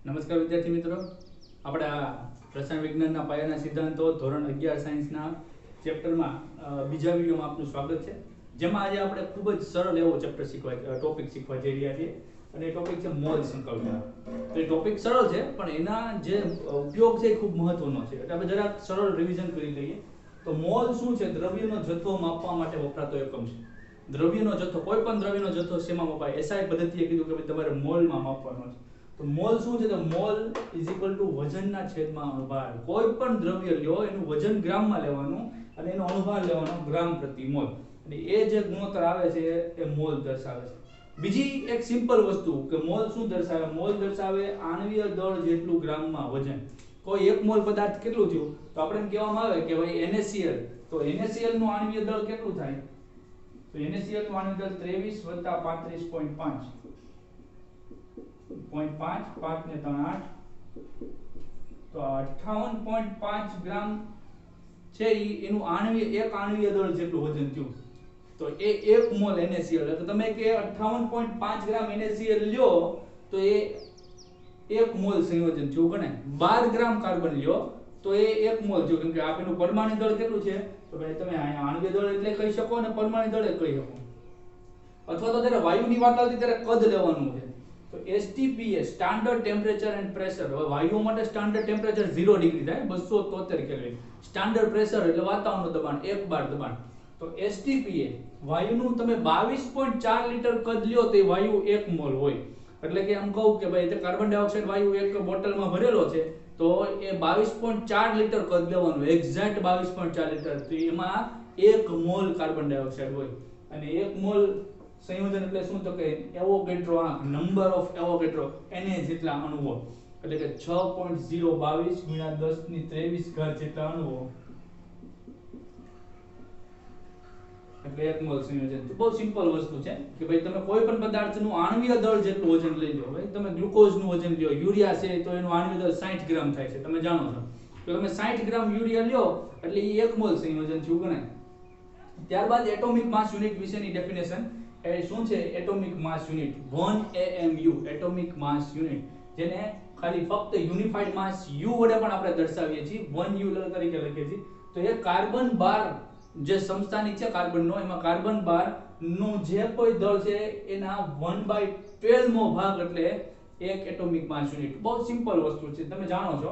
નમસ્કાર વિદ્યાર્થી મિત્રો, આપણે આ રસાયણ વિજ્ઞાનના પાયાના સિદ્ધાંતો ધોરણ 11 સાયન્સના ચેપ્ટરમાં બીજા વિડિયોમાં આપનું સ્વાગત છે, જેમાં આજે આપણે ખૂબ જ સરળ એવો ટોપિક શીખવા જઈ રહ્યા છીએ અને એ ટોપિક છે મોલ સંકલ્પના. તો એ ટોપિક સરળ છે પણ એના જે ઉપયોગ છે એ ખૂબ મહત્વનો છે, એટલે આપણે જરાક સરળ રિવિઝન કરી લઈએ. તો મોલ શું છે? દ્રવ્યનો જથ્થો માપવા માટે વપરાતો એકમ છે. દ્રવ્યનો જથ્થો, કોઈ પણ દ્રવ્યનો જથ્થો શેમાં મપાય? એસઆઈ પદ્ધતિએ કીધું કે તમારે મોલમાં માપવાનો છે. તો મોલ શું છે? તો મોલ ઇઝ ઇક્વલ ટુ વજનના છેદમાં અણુભાર. કોઈ પણ દ્રવ્ય લ્યો એનું વજન ગ્રામમાં લેવાનું અને એનો અણુભાર લેવાનો ગ્રામ પ્રતિ મોલ, અને એ જે ગુણોત્તર આવે છે એ મોલ દર્શાવે છે. બીજી એક સિમ્પલ વસ્તુ કે મોલ શું દર્શાવે? મોલ દર્શાવે આણ્વીય દળ જેટલું ગ્રામમાં વજન. કોઈ એક મોલ પદાર્થ કેટલું થયું? તો આપણે એમ કહેવામાં આવે કે ભાઈ NaCl, તો NaCl નું આણ્વીય દળ કેટલું થાય? તો NaCl નું આણ્વીય દળ 23 + 35.5 5 ને 3 8, તો 58.5 ગ્રામ છે. એનું એક આણ્વીય દળ જેટલું વજન થયું. તો એ 1 મોલ NaCl, તો તમે કે 58.5 ગ્રામ NaCl લ્યો તો એ 1 મોલ સંયોજન થયું. ગણે 12 ગ્રામ કાર્બન લ્યો તો એ 1 મોલ થયું, કેમ કે આપેલું પરમાણુ દળ કેટલું છે? તો ભાઈ તમે આણ્વીય દળ એટલે કહી શકો અને પરમાણુ દળ એટલે કહી શકો. અથવા તો જ્યારે વાયુની વાત આવતી ત્યારે કદ લેવાનું છે. તો STPA standard temperature and pressure. હવે વાયુઓ માટે સ્ટાન્ડર્ડ ટેમ્પરેચર 0 ડિગ્રી થાય, 273 કેલ્વિન. સ્ટાન્ડર્ડ પ્રેશર એટલે વાતાવરણનું દબાણ, 1 બાર દબાણ. તો STPA વાયુનું તમે 22.4 લિટર કદ લ્યો તો એ વાયુ 1 મોલ હોય. એટલે કે આમ કહું કે ભાઈ કાર્બન ડાયોક્સાઇડ વાયુ એક બોટલમાં ભરેલો છે તો એ 22.4 લિટર કદ લેવાનું, એક્ઝેક્ટ 22.4 લિટર. તો એમાં 1 મોલ કાર્બન ડાયોક્સાઇડ હોય. અને 1 મોલ સંયોજન એટલે શું? તો કે એવોગેડ્રો આંક, નંબર ઓફ એવોગેડ્રો, Na જેટલા અણુઓ, એટલે કે 6.022 × 1023 જેટલા અણુઓ, એટલે 1 મોલ સંયોજન. તો બહુ સિમ્પલ વસ્તુ છે કે ભાઈ તમે કોઈ પણ પદાર્થનું આણ્વીય દળ જેટલું વજન લઈ લો. ભાઈ તમે ગ્લુકોઝનું વજન લ્યો, યુરિયા છે તો એનું આણ્વીય દળ 60 ગ્રામ થાય છે, તમે જાણો છો. તો તમે 60 ગ્રામ યુરિયા લ્યો એટલે એ 1 મોલ સંયોજન થયું ગણાય. ત્યારબાદ એટોમિક માસ યુનિટ વિશેની ડેફિનેશન એ શું છે? એટોમિક માસ યુનિટ 1 AMU, એટોમિક માસ યુનિટ, જેને ખાલી ફક્ત યુનિફાઈડ માસ U વડે પણ આપણે દર્શાવીએ છીએ, 1 U તરીકે લખીએ છીએ. તો એ કાર્બન 12 જે સમસ્થાનિક છે કાર્બનનો, એમાં કાર્બન 12 નું જે કોઈ દળ છે એના 1/12 મો ભાગ, એટલે એક એટોમિક માસ યુનિટ. બહુ સિમ્પલ વસ્તુ છે, તમે જાણો છો.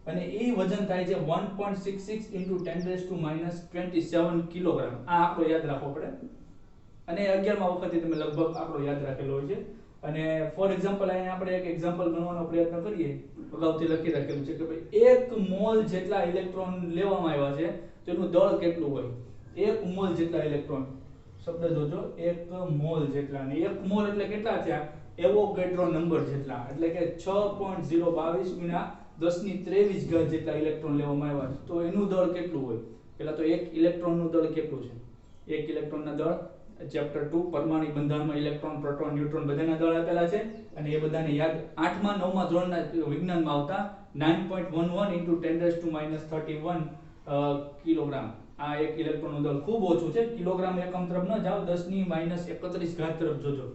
અને એ વજન થાય છે 1.66 × 10⁻27 કિલોગ્રામ. આ આંકડો યાદ રાખવો પડે, અને 11મા વખતે તમે લગભગ આંકડો યાદ રાખેલો હોય છે. અને ફોર એક્ઝામ્પલ અહીંયા આપણે એક એક્ઝામ્પલ ગણવાનો પ્રયત્ન કરીએ. અગાઉથી લખી રાખેલું છે કે ભાઈ 1 મોલ જેટલા ઇલેક્ટ્રોન લેવામાં આવ્યા છે તો એનું દળ કેટલું હોય? 1 મોલ જેટલા ઇલેક્ટ્રોન, શબ્દ જોજો, 1 મોલ જેટલા. અને 1 મોલ એટલે કેટલા થયા? એવોગેડ્રો નંબર જેટલા, એટલે કે 6.022 × 1023 જેટલા ઇલેક્ટ્રોન લેવામાં આવ્યા છે. તો એનું દળ કેટલું હોય? પહેલા તો એક ઇલેક્ટ્રોનનું દળ કેટલું છે? એક ઇલેક્ટ્રોનના દળ, ચેપ્ટર 2 પરમાણુ બંધારણમાં ઇલેક્ટ્રોન, પ્રોટોન, ન્યુટ્રોન બધાના દળ આપેલા છે, અને એ બધાને યાદ 8મા 9મા ધોરણના વિજ્ઞાનમાં આવતા 9.11 × 10⁻31 કિલોગ્રામ. આ એક ઇલેક્ટ્રોનનું દળ ખૂબ ઓછું છે, કિલોગ્રામ એકમ તરફ ન જાઓ, 10⁻31 તરફ જોજો.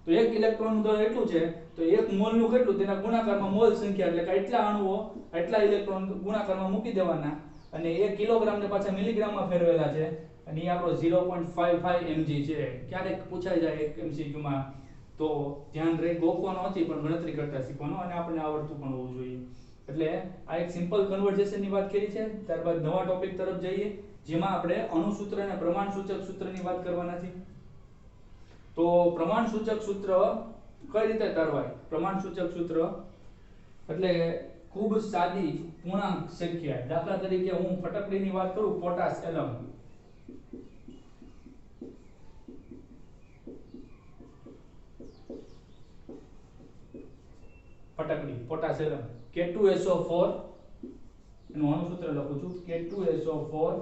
તો એક ઇલેક્ટ્રોનનું દળ એટલું છે, તો 1 મોલનું કેટલું? તેના ગુણાકારમાં મોલ સંખ્યા, એટલે કે એટલા અણુઓ એટલા ઇલેક્ટ્રોન ગુણાકારમાં મૂકી દેવાના, અને 1 કિલોગ્રામને પાછા મિલીગ્રામમાં ફેરવેલા છે, અને એ આપણો 0.55 mg છે. ક્યારેક પૂછાઈ જાય એક MCQ માં, તો ધ્યાન રહી ગોખવાનો નથી પણ ગણતરી કરતા શીખવાનો, અને આપણને આવડતું પણ હોવું જોઈએ. એટલે આ એક સિમ્પલ કન્વર્ઝેશનની વાત કરી છે. ત્યારબાદ નવા ટોપિક તરફ જઈએ, જેમાં આપણે અણુસૂત્ર અને પ્રમાણસૂચક સૂત્રની વાત કરવાના છે. તો પ્રમાણસૂચક સૂત્ર કઈ રીતે તારવાય? પ્રમાણસૂચક સૂત્ર એટલે ખૂબ સાદી પૂર્ણાંક સંખ્યા. દાખલા તરીકે હું ફટકડીની વાત કરું, પોટાશ એલમ, ફટકડી પોટાશ એલમ, K2SO4, એનું અણુસૂત્ર લખું છું, K2SO4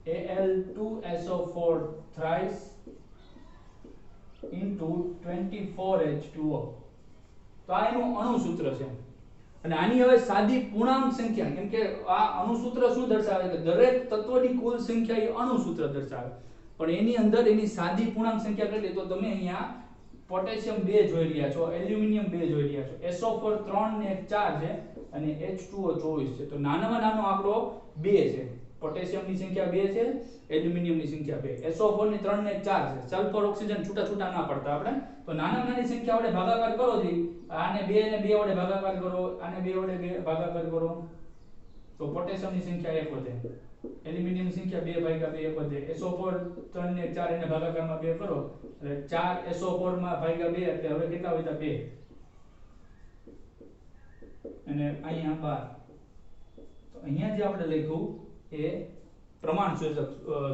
Al2SO4 thrice into 24H2O. તો આ એનું અણુસૂત્ર છે. અને આની હવે સાદી પૂર્ણાંક સંખ્યા, કેમ કે આ અણુસૂત્ર શું દર્શાવે કે દરેક તત્વની કુલ સંખ્યા એ અણુસૂત્ર દર્શાવે, પણ એની અંદર એની સાદી પૂર્ણાંક સંખ્યા કેટલી? તો તમે અહીંયા પોટેશિયમ 2 જોઈ રહ્યા છો, એલ્યુમિનિયમ 2 જોઈ રહ્યા છો, SO4 3 ને 1 4 છે અને H2O 24 છે. તો નાનામાં નાનો આંકડો 2 છે. પોટેશિયમની સંખ્યા 2 છે, એલ્યુમિનિયમની સંખ્યા 2, SO4 ની 3 ને 1 4 છે. સલ્ફર ઓક્સિજન છૂટા છૂટા ના પડતા આપણે. તો નાનામાં નાની સંખ્યા વડે ભાગાકાર કરો જી, આને 2 ને 2 વડે ભાગાકાર કરો, આને 2 વડે ભાગાકાર કરો તો પોટેશિયમની સંખ્યા 1 વધે, એલ્યુમિનિયમની સંખ્યા 2 ભાગ્યા 2 1 વધે, SO4 3 ને 4 એને ભાગાકારમાં 2 કરો એટલે 4 SO4 માં ભાગ્યા 2 એટલે હવે કેટલા વધ્યા 2 અને અહીંયા 12. તો અહીંયા જે આપણે લખ્યું એ પ્રમાણ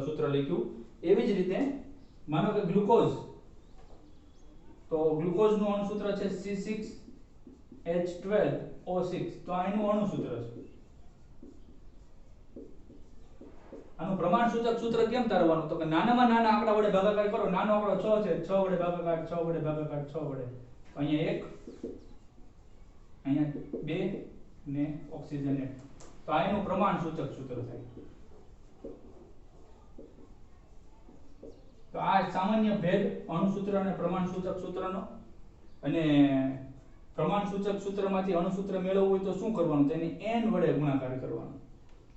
સૂત્ર લખ્યું. એવી જ રીતે માનો કે ગ્લુકોઝ, તો ગ્લુકોઝ નું અણુ સૂત્ર છે C6H12O6. તો આ એનું અણુ સૂત્ર છે. આનું પ્રમાણ સૂત્ર કેમ તારવાનું? તો કે નાનામાં નાના આંકડા વડે ભાગાકાર કરો. નાનો આંકડો 6 છે, 6 વડે ભાગાકાર, 6 વડે ભાગાકાર, 6 વડે. તો અહીંયા 1, અહીંયા 2 ને ઓક્સિજન 1. તો આ એનું પ્રમાણ સૂત્ર થાય. તો આ સામાન્ય ભેદ અણુ સૂત્ર અને પ્રમાણ સૂત્રનો. અને પ્રમાણ સૂત્રમાંથી અણુ સૂત્ર મેળવવું હોય તો શું કરવાનું? તેને n વડે ગુણાકાર કરવાનો.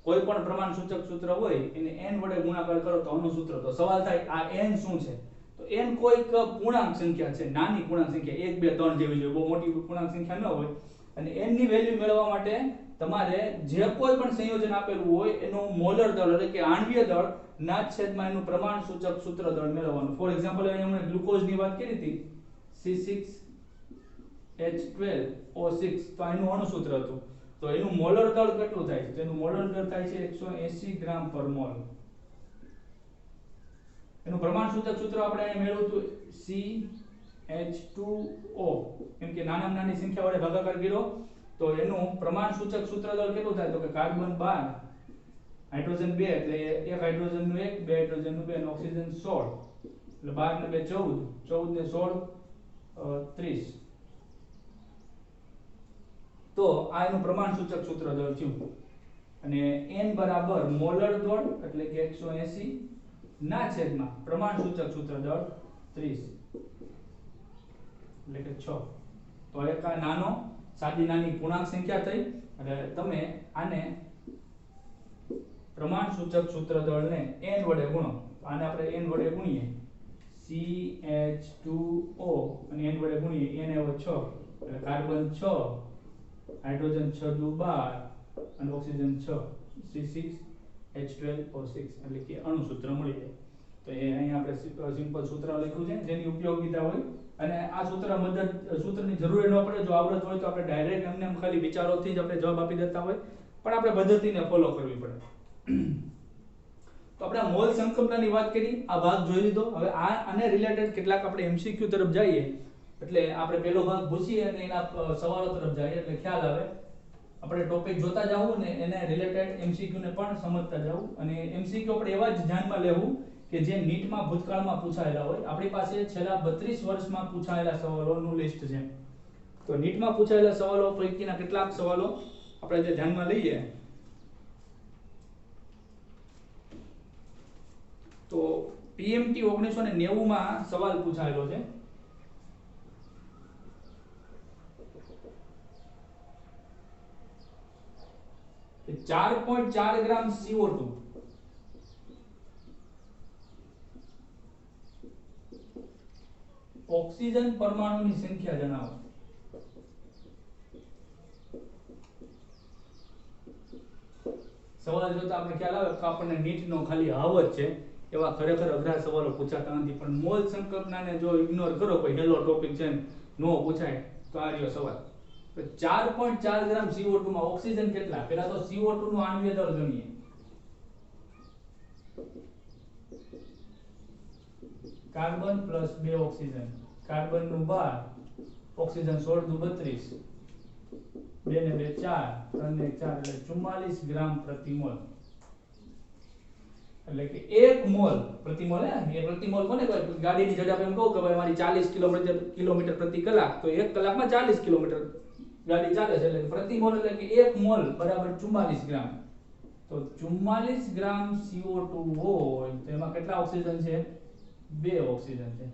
કોઈ પણ પ્રમાણ સૂત્ર હોય એને n વડે ગુણાકાર કરો તો અણુ સૂત્ર. તો સવાલ થાય આ n શું છે? તો n કોઈક પૂર્ણાંક સંખ્યા છે, નાની પૂર્ણાંક સંખ્યા 1 2 3 જેવી છે, બહુ મોટી પૂર્ણાંક સંખ્યા ન હોય. અને n ની વેલ્યુ મેળવવા માટે તમારે જે કોઈ પણ સંયોજન આપેલું હોય એનું મોલર દળ એટલે કે આણ્વીય દળ ના છેદમાં એનું પ્રમાણ સૂત્ર દળ મેળવવાનું. ફોર એક્ઝામ્પલ અહીં આપણે ગ્લુકોઝની વાત કરી હતી C6H12O6. તો એનું અણુ સૂત્ર હતું. તો એનું મોલર દળ કેટલું થાય છે? તો એનું મોલર દળ થાય છે 180 ગ્રામ પર મોલ. એનું પ્રમાણ સૂત્ર આપણે અહીં મેળવ્યું હતું CH2O. કેમ કે નાનામાં નાની સંખ્યા વડે ભાગાકાર કર્યો તો એનું પ્રમાણ સૂત્ર દળ કેટલું થાય? તો કે કાર્બન 12, હાઇડ્રોજન 2 એટલે એક હાઇડ્રોજન નું 1, બે હાઇડ્રોજન નું 2 અને ઓક્સિજન 16. એટલે 12 ને 2 14, 14 ને 16 30. તો આ એનું પ્રમાણ સૂત્ર દળ થયું. અને n બરાબર મોલર દળ એટલે કે 180 ના છેદમાં પ્રમાણ સૂત્ર દળ 30 એટલે કે 6. તો એક આ નાનો સાદી નાની પૂર્ણાંક સંખ્યા થઈ. એટલે તમે આને પ્રમાણ સૂત્ર દળને n વડે ગુણો. આને આપણે n વડે ગુણીએ CH2O અને n વડે ગુણીએ n આવ્યો 6 એટલે કાર્બન 6, હાઇડ્રોજન 6 દુ 12 અને ઓક્સિજન 6, C6H12O6 એટલે કે અણુ સૂત્ર મળી જાય. તો એ અહીંયા આપણે સિમ્પલ સૂત્ર લખ્યું છે જેની ઉપયોગિતા હોય. અને આ સૂત્રની જરૂર ન પડે. જો આવડત હોય તો આપણે ડાયરેક્ટ એમને ખાલી વિચારોથી જ આપણે જવાબ આપી દેતા હોય, પણ આપણે પદ્ધતિને ફોલો કરવી પડે. તો આપણે મોલ સંકલ્પનાની વાત કરી, આ ભાગ જોઈ લીધો. હવે આને રિલેટેડ કેટલાક આપણે MCQ તરફ જઈએ એટલે આપણે પહેલો ભાગ ભૂસીએ અને એના સવાલો તરફ જઈએ એટલે ખ્યાલ આવે. આપણે ટોપિક જોતા જાવું ને એને રિલેટેડ MCQ ને પણ સમજતા જાવું. અને MCQ આપણે એવા જ ધ્યાનમાં લેવું કે જે નીટમાં ભૂતકાળમાં પૂછાયેલા હોય. આપણી પાસે છેલ્લા 32 વર્ષમાં પૂછાયેલા સવાલોનું લિસ્ટ છે. તો નીટમાં પૂછાયેલા સવાલો પૈકીના કેટલાક સવાલો આપણે જે ધ્યાનમાં લઈએ તો PMT 1990 માં સવાલ પૂછાયેલો છે. 4.4 ગ્રામ CO2 ઓક્સિજન પરમાણુની સંખ્યા જણાવો. સવાલ જોતા આપણે ખ્યાલ આવે કે આપણને નીટનો ખાલી હાવ જ છે, એવા ખરેખર અઘરા સવાલો પૂછાતા નથી. પણ મોલ સંકલ્પનાને જો ઇગ્નોર કરો, કોઈ હેલો ટોપિક છે નો પૂછાય તો આ રહ્યો સવાલ. તો 4.4 ગ્રામ CO2 માં ઓક્સિજન કેટલા? પહેલા તો CO2 નું આણ્વીય દળ ગણીએ. કાર્બન પ્લસ 2 ઓક્સિજન, કાર્બન નું 12, ઓક્સિજન 16 દુ 32, 2 ને 2 4, 3 ને 4 એટલે 44 ગ્રામ પ્રતિ મોલ. એટલે કે 1 મોલ પ્રતિ મોલ. એ પ્રતિ મોલ કોને કહેવાય? ગાડીની ઝડપ એમ કહું કે ભાઈ મારી 40 કિલોમીટર પ્રતિ કલાક, તો 1 કલાકમાં 40 કિલોમીટર ગાડી ચાલે છે. એટલે પ્રતિ મોલ એટલે કે 1 મોલ બરાબર 44 ગ્રામ. તો 44 ગ્રામ CO2 હોય તો એમાં કેટલા ઓક્સિજન છે? 2 ઓક્સિજન છે.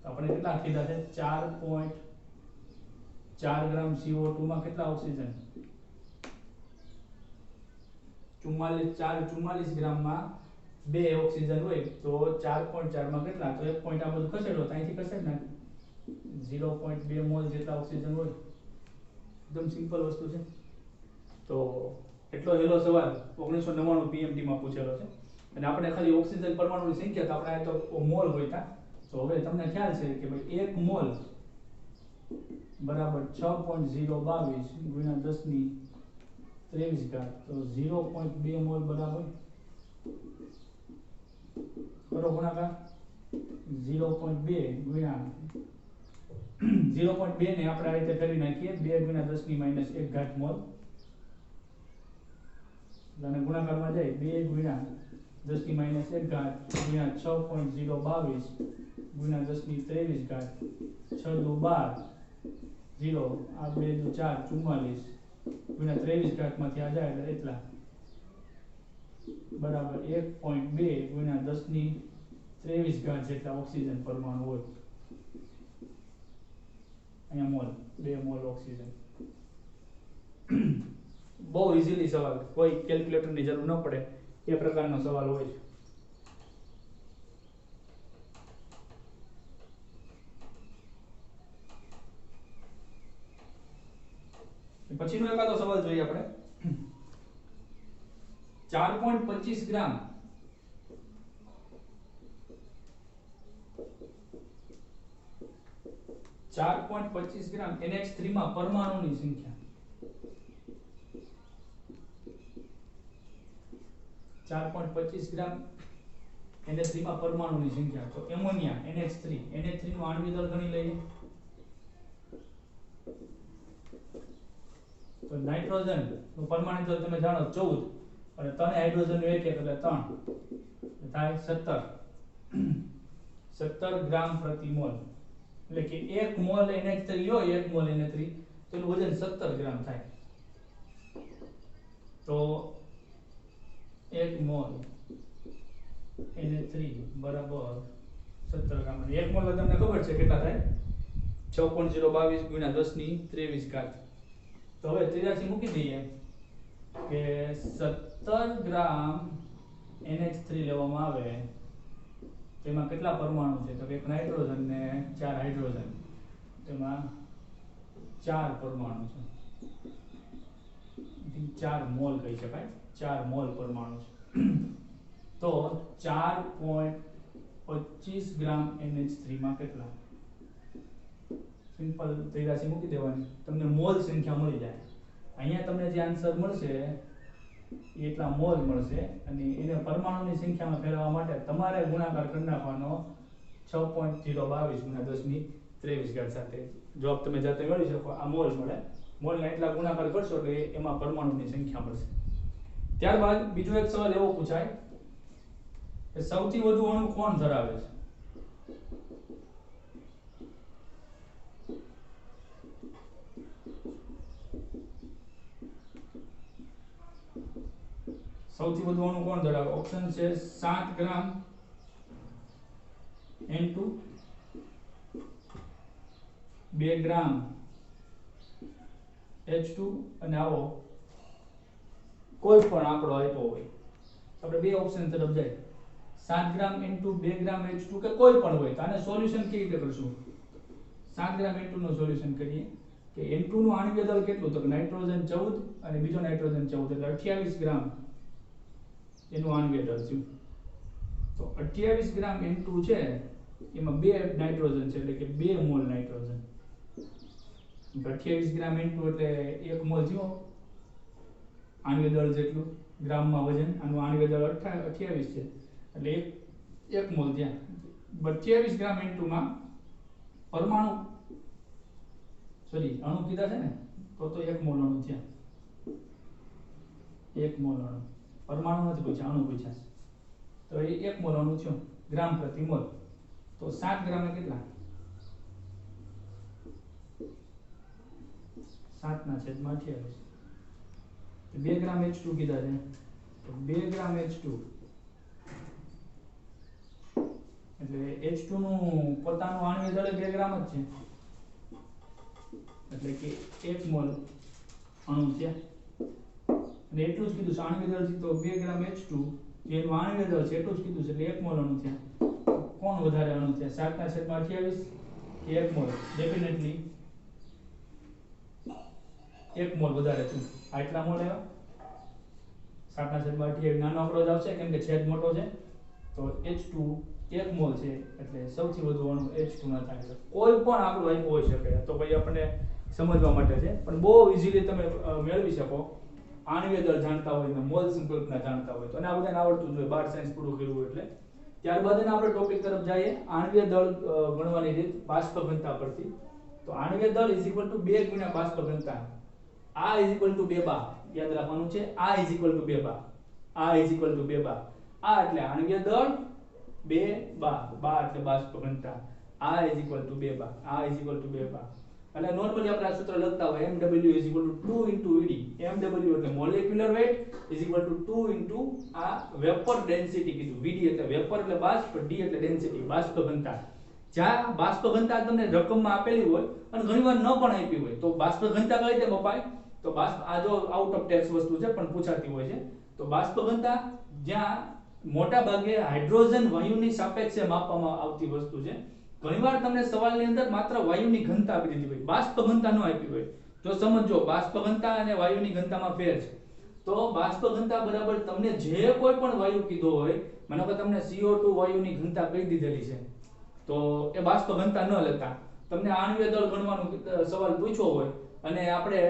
તો આપણે કેટલા કીધા છે 4.4 ગ્રામ CO2 માં કેટલા ઓક્સિજન 44 ગ્રામમાં 2 ઓક્સિજન હોય તો 4.4 માં કેટલા તો એક પોઈન્ટ આ બધું ખસેડો તો અહીંથી ખસેડ નાખ 0.2 મોલ જેટલા ઓક્સિજન હોય એકદમ સિમ્પલ વસ્તુ છે તો એટલો હેલો સવાલ 1999 PMT માં પૂછેલો છે અને આપણે ખાલી ઓક્સિજન પરમાણુની સંખ્યા તો આપણે તો મોલ હોયતા તો હવે તમને ખ્યાલ છે કે ભાઈ 1 મોલ બરાબર 6.022 ગુણ્યા 10 ની 23 ઘાત તો 0.2 મોલ બરાબર કરો ગુણાકાર 0.2 ગુણ્યા 0.2 ને આપણે આ રીતે કરી નાખીએ 2 ગુણ્યા 10 ની -1 ઘાત મોલ અને ગુણાકારમાં જાય 2 ગુણ્યા 10 ની -1 ઘાત ગુણ્યા 6.022 ગુણ્યા 10 ની 23 ઘાત 6 દુ 12 0 આ 2 દુ 4 44 ગુણ્યા 23 ઘાત માંથી આ જાય એટલે એટલા બરાબર 1.2 ગુણ્યા 10 ની 23 ઘાત જેટલા ઓક્સિજન પરમાણુ હોય અહીંયા મોલ 2 મોલ ઓક્સિજન બહુ ઈઝીલી સવાલ કોઈ કેલ્ક્યુલેટરની જરૂર ન પડે એ પ્રકારનો સવાલ હોય છે પછીનો એકાદો સવાલ જોઈએ આપણે 4.25 ગ્રામ NH3 માં પરમાણુની સંખ્યા 4.25 ગ્રામ NH3 માં પરમાણુની સંખ્યા તો એમોનિયા NH3 નું આણ્વિક દળ ગણી લઈએ તો નાઇટ્રોજન નું પરમાણુ દળ તમે જાણો 14 અને 3 હાઇડ્રોજન નું એક એટલે 3 થાય 17 ગ્રામ પ્રતિ મોલ એટલે કે 1 મોલ NH3 લ્યો 1 મોલ NH3 તો એનું વજન 17 ગ્રામ થાય તો 1 મોલ NH3 બરાબર 17 ગ્રામ અને 1 મોલ તમને ખબર છે કેટલા થાય 6.022 ગુણ્યા 10 ની 23 ઘાત તો હવે 83 મૂકી દઈએ કે 17 ગ્રામ NH3 લેવામાં આવે તેમાં કેટલા પરમાણુ છે તો એક નાઇટ્રોજન ને 4 હાઇડ્રોજન તેમાં 4 પરમાણુ છે 4 મોલ કહી શકાય 4 મોલ પરમાણુ છે તો 4.25 ગ્રામ NH3 માં કેટલા સિમ્પલ 83 મૂકી દેવાની તમને મોલ સંખ્યા મળી જાય અહીંયા તમને જે આન્સર મળશે એટલા મોલ મળશે અને એને પરમાણુની સંખ્યામાં ફેરવવા માટે તમારે ગુણાકાર કરી નાખવાનો 6.022 ગુણ્યા 10 ની 23 ઘાત સાથે જવાબ તમે જાતે મેળવી શકો આ મોલ મળે મોલના એટલા ગુણાકાર કરશો એટલે એમાં પરમાણુની સંખ્યા મળશે ત્યારબાદ બીજો એક સવાલ એવો પૂછાય કે સૌથી વધુ અણુ કોણ ધરાવે છે સૌથી વધુ અણુ કોણ ધરાવે ઓપ્શન છે 7 ગ્રામ N2 2 ગ્રામ H2 અને આવો કોઈ પણ આંકડો આપ્યો હોય આપણે બે ઓપ્શન તરફ જાય 7 ગ્રામ N2 2 ગ્રામ H2 કે કોઈ પણ હોય તો આને સોલ્યુશન કેવી રીતે કરશું 7 ગ્રામ N2 નું સોલ્યુશન કરીએ કે N2 નું આણ્વિક દળ કેટલું તો નાઇટ્રોજન 14 અને બીજો નાઇટ્રોજન 14 એટલે 28 ગ્રામ એનું આણ્વિક દળ છે તો 28 ગ્રામ N2 છે એમાં બે નાઇટ્રોજન છે એટલે કે 2 મોલ નાઇટ્રોજન 28 ગ્રામ N2 એટલે 1 મોલ થયો આણ્વિક દળ જેટલું ગ્રામમાં વજન આનું આણ્વિક દળ 28 છે એટલે 1 મોલ ત્યાં 28 ગ્રામ N2 માં પરમાણુ અણુ કીધા છે ને તો 1 મોલ અણુ થયા 1 મોલ અણુ પરમાણુ નથી પૂછ્યા અણુ પૂછ્યા તો એ 1 મોલ અણુ થયો ગ્રામ પ્રતિ મોલ તો 7 ગ્રામ એ કેટલા 7 ના છેદમાં 28 2 ગ્રામ H2 કીધા છે તો 2 ગ્રામ H2 એટલે H2 નું પોતાનું આણ્વિક દળ 2 ગ્રામ જ છે, એટલે કે 1 મોલ અણુ છે, અને એટલું જ કીધું છે આણ્વિક દળ છે તો 2 ગ્રામ H2 જેનું આણ્વિક દળ છે એટલું જ કીધું છે, એટલે 1 મોલ અણુ છે. કોણ વધારે અણુ છે? 7/28 કે 1 મોલ? ડેફિનેટલી 1 મોલ વધારે છે. આટલા મોલ આવ્યા 7/28 નાનો આંકડો જ આવશે કેમ કે છેદ મોટો છે, તો H2 1 મોલ છે એટલે સૌથી વધુ અણુ H2 ના થાય છે. કોઈ પણ આંકડો આપ્યો હોઈ શકે, તો ભાઈ આપણે સમજવા માટે છે, પણ બહુ ઈઝીલી તમે મેળવી શકો આણ્વિક દળ જાણતા હોય ને મોલ સંકલ્પના જાણતા હોય તો, અને આ બધાને આવડતું જોઈએ 12 સાયન્સ પૂરું કર્યું હોય એટલે. ત્યારબાદ એને આપણે ટોપિક તરફ જઈએ, આણ્વિક દળ ગણવાની રીત બાષ્પ ઘનતા પરથી. તો આણ્વિક દળ 2 ગુણ્યા બાષ્પ ઘનતા, આ 2 બા યાદ રાખવાનું છે, આ 2 બા, આ 2 બા, આ એટલે આણ્વિક દળ 2 બા, બા એટલે બાષ્પ ઘનતા, આ 2 બા, આ 2 બા. અને નોર્મલી આપણે આ સૂત્ર લખતા હોય mw 2 ed, mw એટલે મોલેક્યુલર વેટ 2 આ વેપર ડેન્સિટી કીધું, vd એટલે વેપર એટલે બાષ્પ, d એટલે ડેન્સિટી બાષ્પ ઘનતા. જ્યાં બાષ્પ ઘનતા તમને રકમમાં આપેલી હોય અને ઘણીવાર ન પણ આપી હોય તો બાષ્પ ઘનતા કઈ રીતે મપાય? તો બાષ્પ આ જો આઉટ ઓફ ટેક્સ વસ્તુ છે પણ પૂછાતી હોય છે, તો બાષ્પ ઘનતા જ્યાં મોટા ભાગે હાઇડ્રોજન વાયુની સાપેક્ષે માપવામાં આવતી વસ્તુ છે. ઘણીવાર તમને સવાલની અંદર માત્ર વાયુની ઘનતા આપી દીધી હોય, બાષ્પ ઘનતા ન આપી હોય, તો સમજો બાષ્પ ઘનતા અને વાયુની ઘનતામાં ફેર છે. તો બાષ્પ ઘનતા બરાબર તમને જે કોઈ પણ વાયુ કીધો હોય, માનો કે તમને CO2 વાયુની ઘનતા કહી દીધેલી છે, તો એ બાષ્પ ઘનતા ન લેતા. તમને આણ્વિક દળ ગણવાનો સવાલ પૂછ્યો હોય અને આપણે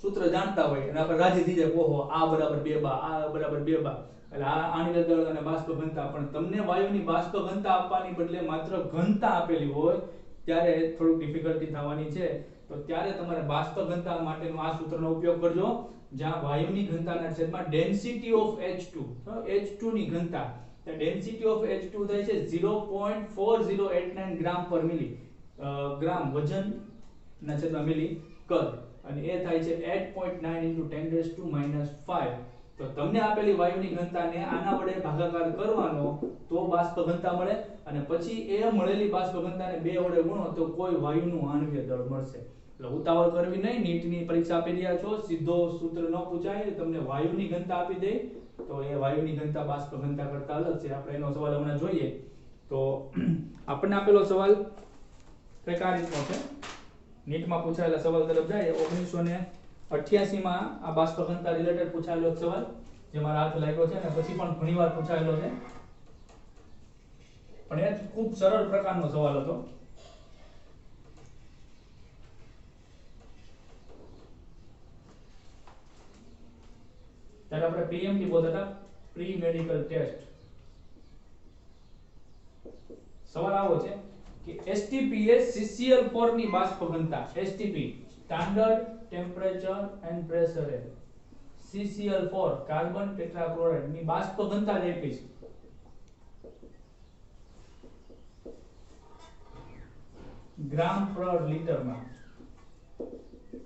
સૂત્ર જાણતા હોય અને આપણે રાજી થઈ જાય ઓહો આ બરાબર 2 બા, આ બરાબર 2 બા, એટલે આ આણ્વિક દળ અને બાષ્પ ઘનતા, પણ તમને વાયુની બાષ્પ ઘનતા આપવાની બદલે માત્ર ઘનતા આપેલી હોય ત્યારે થોડું ડિફિકલ્ટી થવાની છે. તો ત્યારે તમારે બાષ્પ ઘનતા માટેનો આ સૂત્રનો ઉપયોગ કરજો, જ્યાં વાયુની ઘનતાના છેદમાં ડેન્સિટી ઓફ H2, H2 ની ઘનતા, the density of H2 થાય છે 0.4089 ગ્રામ પર મિલી, ગ્રામ વજન ના છેદમાં મિલી કદ, અને એ થાય છે 8.9 × 10⁻⁵. તો તમને આપેલી વાયુની ઘનતાને આના વડે ભાગાકાર કરવાનો તો બાષ્પ ઘનતા મળે, અને પછી એ મળેલી બાષ્પ ઘનતાને 2 વડે ગુણો તો કોઈ વાયુનું આણ્વિક દળ મળશે. એટલે ઉતાવળ કરવી નહીં, નીટની પરીક્ષા આપી રહ્યા છો, સીધો સૂત્ર ન પૂછાય, તમને વાયુની ઘનતા આપી દે તો એ વાયુની ઘનતા બાષ્પ ઘનતા કરતા અલગ છે. આપણે એનો સવાલ હમણાં જોઈએ. તો આપણને આપેલો સવાલ કઈક આ રીતનો છે, નીટમાં પૂછાયેલા સવાલ તરફ જાય. 1988 માં આ બાષ્પ ઘનતા રિલેટેડ પૂછાયેલો સવાલ જે મારા હાથ લાગ્યો છે, અને પછી પણ ઘણીવાર પૂછાયેલો છે, પણ એ ખૂબ સરળ પ્રકારનો સવાલ હતો. ત્યારે આપણે PMT બોલતા હતા, પ્રી મેડિકલ ટેસ્ટ. સવાલ આવો છે કે STP એ CCl4 ની બાષ્પ ઘનતા, STP standard temperature and pressure, CCl4 carbon tetrachloride ની બાષ્પ ઘનતા જ આપી છે. ગ્રામ પર લિટરમાં.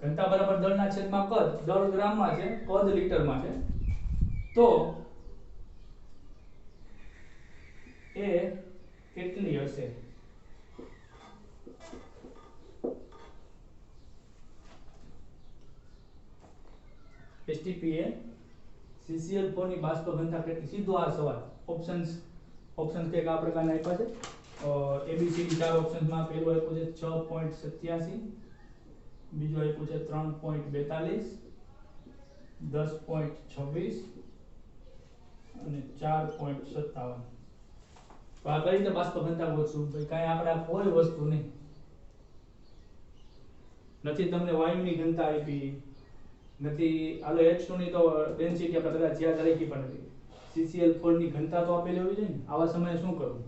ઘનતા બરાબર દળના છેદમાં કદ, દળ ગ્રામમાં છે, કદ લીટરમાં છે, તો એ કેટલી હશે? STP એ CCl4 ની બાષ્પ ઘનતા કેટલી? સીધો આ સવાલ. ઓપ્શન્સ કઈક આ પ્રકારના આપ્યા છે. ABCD 4 ઓપ્શન્સમાં પહેલું આપ્યું છે 6.87, બીજું આપ્યું છે 3.42, 10.26 અને 4.57. તો આ કઈ રીતે બાષ્પ ઘનતા ગોતશું? ભાઈ કાંઈ આપણે આ કોઈ વસ્તુ નહીં, નથી તમને વાયુની ઘનતા આપી, નથી હાલો H2 ની તો ડેન્સિટી આપણે કદાચ યાદ રાખી પણ નથી, CCl4 ની ઘનતા તો આપેલી હોવી જોઈએ ને. આવા સમયે શું કરવું?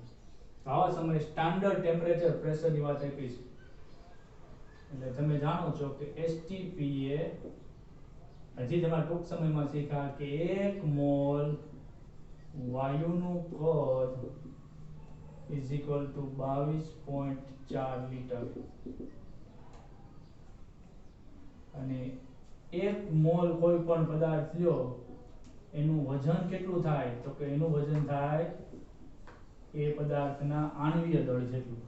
આવા સમયે સ્ટાન્ડર્ડ ટેમ્પરેચર પ્રેશર ની વાત આપી છે, એટલે તમે જાણો છો કે STP એ હજી તમારા ટૂંક સમયમાં શીખ્યા કે 1 મોલ વાયુનું કદ = 22.4 લિટર, અને 1 મોલ કોઈ પણ પદાર્થ લ્યો એનું વજન કેટલું થાય? તો કે એનું વજન થાય એ પદાર્થના આણ્વીય દળ જેટલું.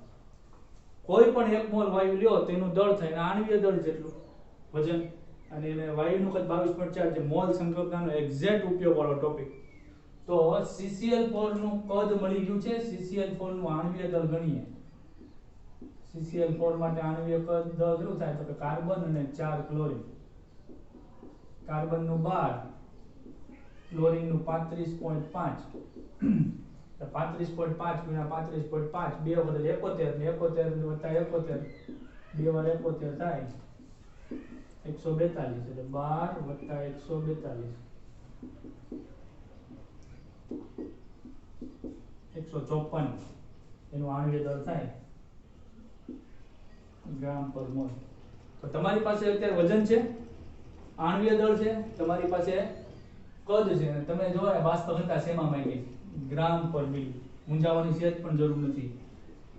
કોઈ પણ 1 મોલ વાયુ લ્યો તેનું દળ થાય અને આણ્વીય દળ જેટલું વજન. અને એને વાયુનું કદ 22.4 છે. મોલ સંકલ્પનાનો એક્ઝેક્ટ ઉપયોગ વાળો ટોપિક. તો CCl4 નું કદ મળી ગયું છે. CCl4 નું આણ્વીય દળ ગણીએ. CCl4 માટે આણ્વીય કદ દળ કેટલું થાય તો કે કાર્બન અને 4 ક્લોરીન. કાર્બન નું 12, ક્લોરીન નું 35.5. તો 35.5 ગુણ્યા 35.5 2 વડે 71 ને 71 વત્તા 71 2 વાર 71 થાય 142 એટલે 12 વત્તા 142 154 એનું આણ્વીય દળ થાય ગ્રામ પર મોલ. તો તમારી પાસે અત્યારે વજન છે, આણ્વીય દળ છે, તમારી પાસે કદ છે અને તમે જોયા બાષ્પ ઘનતા શેમાં માંગી ગ્રામ પર મિલી. મૂંઝાવાની સહેજ પણ જરૂર નથી.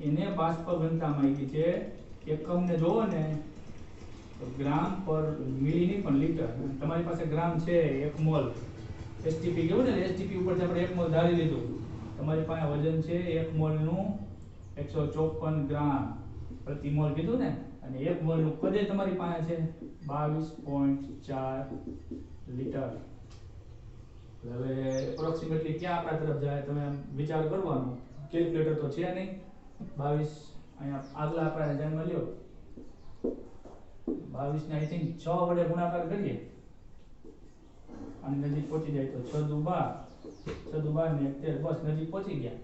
એને બાષ્પ ઘનતા માંગી છે. એકમને જોવો ને તો ગ્રામ પર મિલી નહીં પણ લીટર. તમારી પાસે ગ્રામ છે 1 મોલ. એસટીપી કેવું ને એસટીપી ઉપરથી આપણે 1 મોલ ધારી લીધું. તમારી પાસે વજન છે 1 મોલ નું 154 ગ્રામ પ્રતિ મોલ કીધું ને. અને 1 મોલ નું કદ તમારી પાસે છે 22.4 લીટર. હવે એપ્રોક્સિમેટલી ક્યાં આપણા તરફ જાય તમે વિચાર કરવાનો. કેલ્ક્યુલેટર તો છે નહીં. 22 અહીંયા આગલા આપણે ધ્યાનમાં લ્યો. 22 ને આઈ થિંક 6 વડે ગુણાકાર કરીએ અને નજીક પહોંચી જાય તો 6 દુ 12 6 દુ 12 ને 13 બસ નજીક પહોંચી ગયા.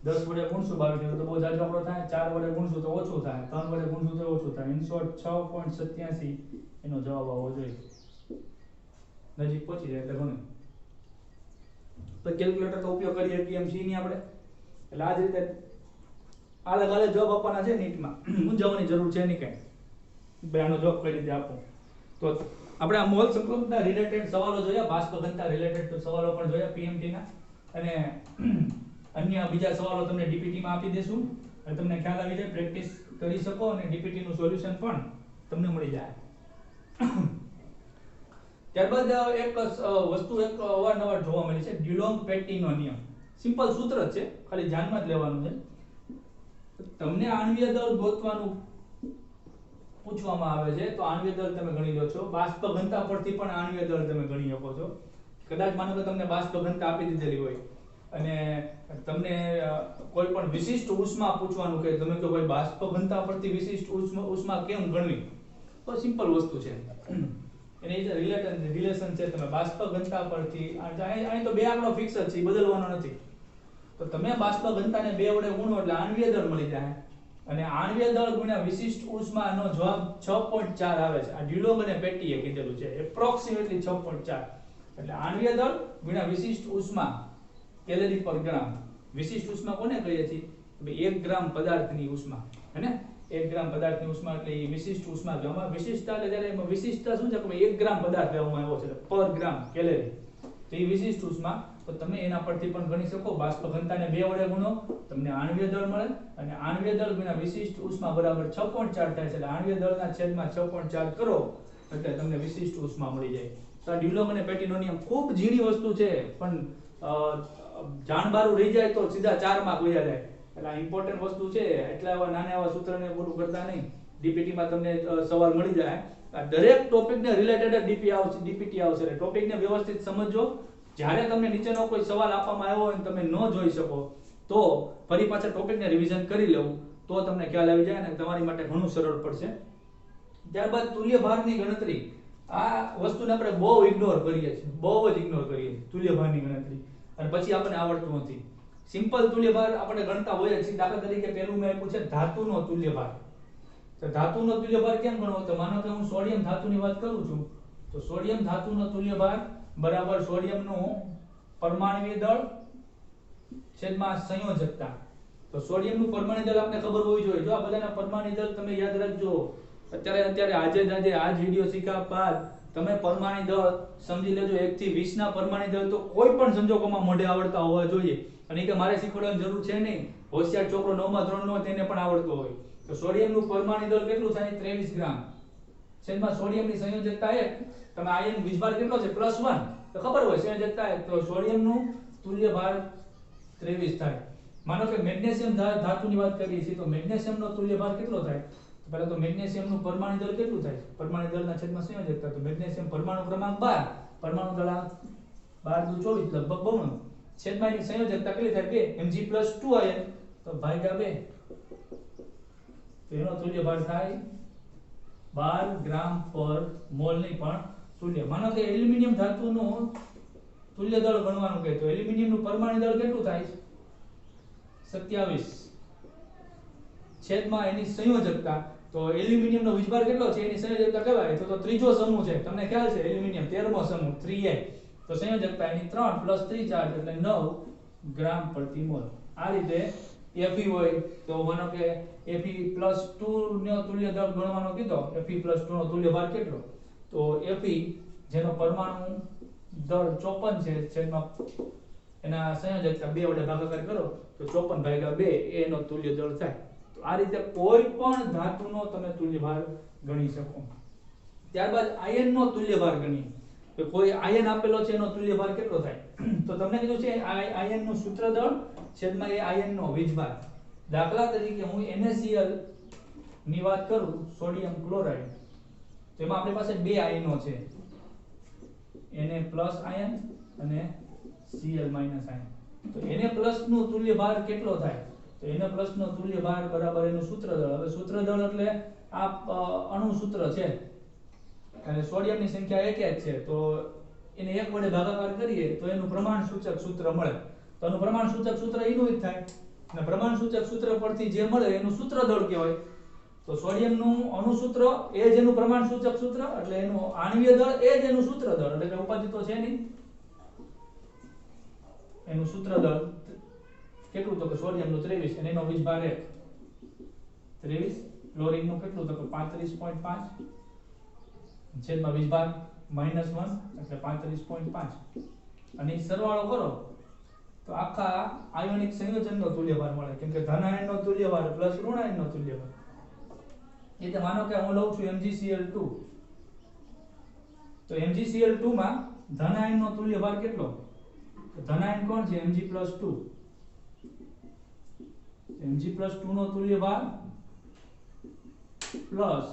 10 વડે ગુણશું 22 તો બહુ જાજો આંકડો થાય. 4 વડે ગુણશું તો ઓછું થાય. 3 વડે ગુણશું તો ઓછું થાય. ઇન શોર્ટ 6.87 એનો જવાબ આવવો જોઈએ. નજીક પહોંચી જાય એટલે ઘણું. તો કેલ્ક્યુલેટર નો ઉપયોગ કરીએ PMC ની આપણે. એટલે આ જ રીતે અલગ અલગ જવાબ આપવાના છે નીટમાં. મૂંઝાવાની જરૂર છે નહીં કાંઈ. બેનો જવાબ કઈ રીતે આપો. તો આપણે આ મોલ સંકલ્પના રિલેટેડ સવાલો જોયા, બાષ્પ ઘનતા રિલેટેડ સવાલો પણ જોયા PMT ના. અને અન્ય બીજા સવાલો તમને DPT માં આપી દેશું અને તમને ખ્યાલ આવી જાય, પ્રેક્ટિસ કરી શકો અને DPT નું સોલ્યુશન પણ તમને મળી જાય. ત્યારબાદ એક વસ્તુ અવારનવાર જોવા મળે છે ડ્યુલોંગ પેટીનો નિયમ. સિમ્પલ સૂત્ર જ છે, ખાલી ધ્યાનમાં જ લેવાનું છે. તમને આણ્વીય દળ ગોતવાનું પૂછવામાં આવે છે તો આણ્વીય દળ તમે ગણી લો છો. બાષ્પ ઘનતા પરથી પણ આણ્વીય દળ તમે ગણી શકો છો. કદાચ માનો કે તમને બાષ્પ ઘનતા આપી દીધેલી હોય અને તમને કોઈ પણ વિશિષ્ટ ઉષ્મા પૂછવાનું કે તમે કહો ભાઈ બાષ્પ ઘનતા પરથી વિશિષ્ટ ઉષ્મા કેમ ગણવી, તો સિમ્પલ વસ્તુ છે. એની જે રિલેશન છે તમે બાષ્પ ઘનતા પરથી અહીં તો બે આંકડો ફિક્સ જ છે, બદલવાનો નથી. તો તમે બાષ્પ ઘનતાને 2 વડે ગુણો એટલે આણ્વીય દળ મળી જાય અને આણ્વીય દળ ગુણ્યા વિશિષ્ટ ઉષ્માનો જવાબ 6.4 આવે છે. આ ડ્યુલોંગ અને પેટીએ કીધેલું છે એપ્રોક્સિમેટલી 6.4. એટલે આણ્વીય દળ ગુણ્યા વિશિષ્ટ ઉષ્મા કેલરી પર ગ્રામ. વિશિષ્ટ ઉષ્મા કોને કહીએ છીએ? 1 ગ્રામ પદાર્થની ઉષ્મા હે ને. 1 ગ્રામ પદાર્થની ઉષ્મા એટલે એ વિશિષ્ટ ઉષ્મા કહેવામાં. વિશિષ્ટતા એટલે જ્યારે એમાં વિશિષ્ટતા શું છે કે 1 ગ્રામ પદાર્થ લેવામાં આવ્યો છે પર ગ્રામ કેલરી, તો એ વિશિષ્ટ ઉષ્મા. તો તમે એના પરથી પણ ગણી શકો. બાષ્પ ઘનતાને 2 વડે ગુણો તમને આણ્વીય દળ મળે અને આણ્વીય દળ ગુણ્યા વિશિષ્ટ ઉષ્મા બરાબર 6.4 થાય છે. એટલે આણ્વીય દળના છેદમાં 6.4 કરો એટલે તમને વિશિષ્ટ ઉષ્મા મળી જાય. તો આ ડ્યુલોંગ અને પેટીનો નિયમ ખૂબ ઝીણી વસ્તુ છે પણ જાણબારું રહી જાય તો સીધા 4 માં વયા જાય. એટલે આ ઇમ્પોર્ટન્ટ વસ્તુ છે. એટલા એવા નાના એવા સૂત્રને બોલું કરતા નહીં. DPT માં તમને સવાલ મળી જાય. આ દરેક ટોપિકને રિલેટેડ DPT આવશે. એટલે ટોપિકને વ્યવસ્થિત સમજજો. જ્યારે તમને નીચેનો કોઈ સવાલ આપવામાં આવ્યો હોય અને તમે ન જોઈ શકો તો ફરી પાછા ટોપિકને રિવિઝન કરી લેવું તો તમને ખ્યાલ આવી જાય અને તમારી માટે ઘણું સરળ પડશે. ત્યારબાદ તુલ્ય ભારની ગણતરી. આ વસ્તુને આપણે બહુ ઇગ્નોર કરીએ છીએ, બહુ જ ઇગ્નોર કરીએ છીએ તુલ્ય ભારની ગણતરી. અને પછી આપણને આવડતું નથી. સિમ્પલ તુલ્ય ભાર આપણે ગણતા હોઈએ છીએ. દાખલા તરીકે પહેલું મેં આપ્યું છે ધાતુનો તુલ્ય ભાર. તો ધાતુનો તુલ્ય ભાર કેમ ગણવો? તો માનો કે હું સોડિયમ ધાતુની વાત કરું છું તો સોડિયમ ધાતુનો તુલ્ય ભાર બરાબર સોડિયમનું પરમાણ્વીય દળ છેદમાં સંયોજકતા. તો સોડિયમનું પરમાણ્વીય દળ આપણે ખબર હોવી જોઈએ. જો આ બધાના પરમાણ્વીય દળ તમે યાદ રાખજો. અત્યારે આજે આ જ વિડિયો શીખ્યા બાદ તમે પરમાણ્વીય દળ સમજી લેજો. 1 થી 20 ના પરમાણ્વીય દળ તો કોઈ પણ સંજોગોમાં મોઢે આવડતા હોવા જોઈએ. અને કે મારે શીખવાડવાની જરૂર છે નહીં. હોશિયાર છોકરો 9માં ધોરણનો તેને પણ આવડતો હોય. તો સોડિયમનું પરમાણ્વીય દળ કેટલું થાય? 23 ગ્રામ. છેદમાં સોડિયમની સંયોજકતા 1. તમે આયન વીજભાર કેટલો છે? +1. તો ખબર હોય સંયોજકતા 1. તો સોડિયમનું તુલ્ય ભાર 23 થાય. માનો કે મેગ્નેશિયમ ધાતુની વાત કરીએ છીએ તો મેગ્નેશિયમનો તુલ્ય ભાર કેટલો થાય? તો પહેલા તો મેગ્નેશિયમનું પરમાણુ દળ કેટલું થાય? પરમાણુ દળના છેદમાં સંયોજકતા. તો મેગ્નેશિયમ પરમાણુ ક્રમાંક 12, પરમાણુ દળાંક 12 દુ 24, લગભગ બમણો. છેદમાં એની સંયોજકતા કેટલી થાય? 2 Mg+2 આયન તો ભાગ્યા 2. તો એનો તુલ્ય ભાર થાય 12 ગ્રામ પર મોલ નહીં પણ તુલ્ય. માનો કે એલ્યુમિનિયમ ધાતુનું તુલ્ય દળ ગણવાનું કહે તો એલ્યુમિનિયમનું પરમાણુ દળ કેટલું થાય? 27 છેદમાં એની સંયોજકતા. તો એલ્યુમિનિયમનો વીજભાર કેટલો છે એની સંયોજકતા કહેવાય તો ત્રીજો સમૂહ છે. તમને ખ્યાલ છે એલ્યુમિનિયમ 13મો સમૂહ 3A. તો સંયોજકતા એની 3 + 3 4 એટલે 9 ગ્રામ પ્રતિ મોલ. આ રીતે Fe હોય તો માનો કે Fe+2 નો તુલ્ય દળ ગણવાનો કીધો. Fe+2 નો તુલ્ય ભાર કેટલો? તો Fe જેનો પરમાણુ દળ 54 છે છેદમાં એના સંયોજકતા 2 વડે ભાગાકાર કરો તો 54/2 એનો તુલ્ય દળ થાય. તો આ રીતે કોઈ પણ ધાતુનો તમે તુલ્ય ભાર ગણી શકો. ત્યારબાદ આયનનો તુલ્ય ભાર ગણીએ. તો કોઈ આયન આપેલો છે એનો તુલ્ય ભાર કેટલો થાય? તો તમને કીધું છે આયનનું સૂત્ર દળ છેદમાં એ આયનનો વીજભાર. દાખલા તરીકે હું NaCl ની વાત કરું, સોડિયમ ક્લોરાઇડ, તો એમાં આપણી પાસે બે આયનો છે, Na+ આયન અને Cl- આયન. તો Na+ નું તુલ્ય ભાર કેટલો થાય? તો Na+ નો તુલ્ય ભાર બરાબર એનું સૂત્ર દળ. હવે સૂત્ર દળ એટલે આ અણુ સૂત્ર છે, અને સોડિયમની સંખ્યા 1 જ છે તો એને 1 વડે ભાગાકાર કરીએ તો એનું પ્રમાણ સૂચક સૂત્ર મળે. તો એનું પ્રમાણ સૂચક સૂત્ર એનું જ થાય, અને પ્રમાણ સૂચક સૂત્ર પરથી જે મળે એનું સૂત્ર દળ કહેવાય. તો સોડિયમનું અણુ સૂત્ર એ જ એનું પ્રમાણ સૂચક સૂત્ર, એટલે એનું આણ્વીય દળ એ જ એનું સૂત્ર દળ, એટલે કે ઉપાધિ તો છે નહીં. એનું સૂત્ર દળ કેટલું? તો કે સોડિયમનું 23 અને એનો વીજભાર 1. 23 ક્લોરીનનું કેટલું? તો કે 35.5 છેદમાં વીજભાર -1 એટલે 35.5. અને સરવાળો કરો તો આખા આયોનિક સંયોજનનો તુલ્યભાર મળે, કેમ કે ધન આયનનો તુલ્યભાર પ્લસ ઋણ આયનનો તુલ્યભાર. એટલે માનો કે હું લઉં છું MgCl2, તો MgCl2 માં ધન આયનનો તુલ્યભાર કેટલો? તો ધન આયન કોણ છે? Mg+2. Mg+2 નો તુલ્યભાર પ્લસ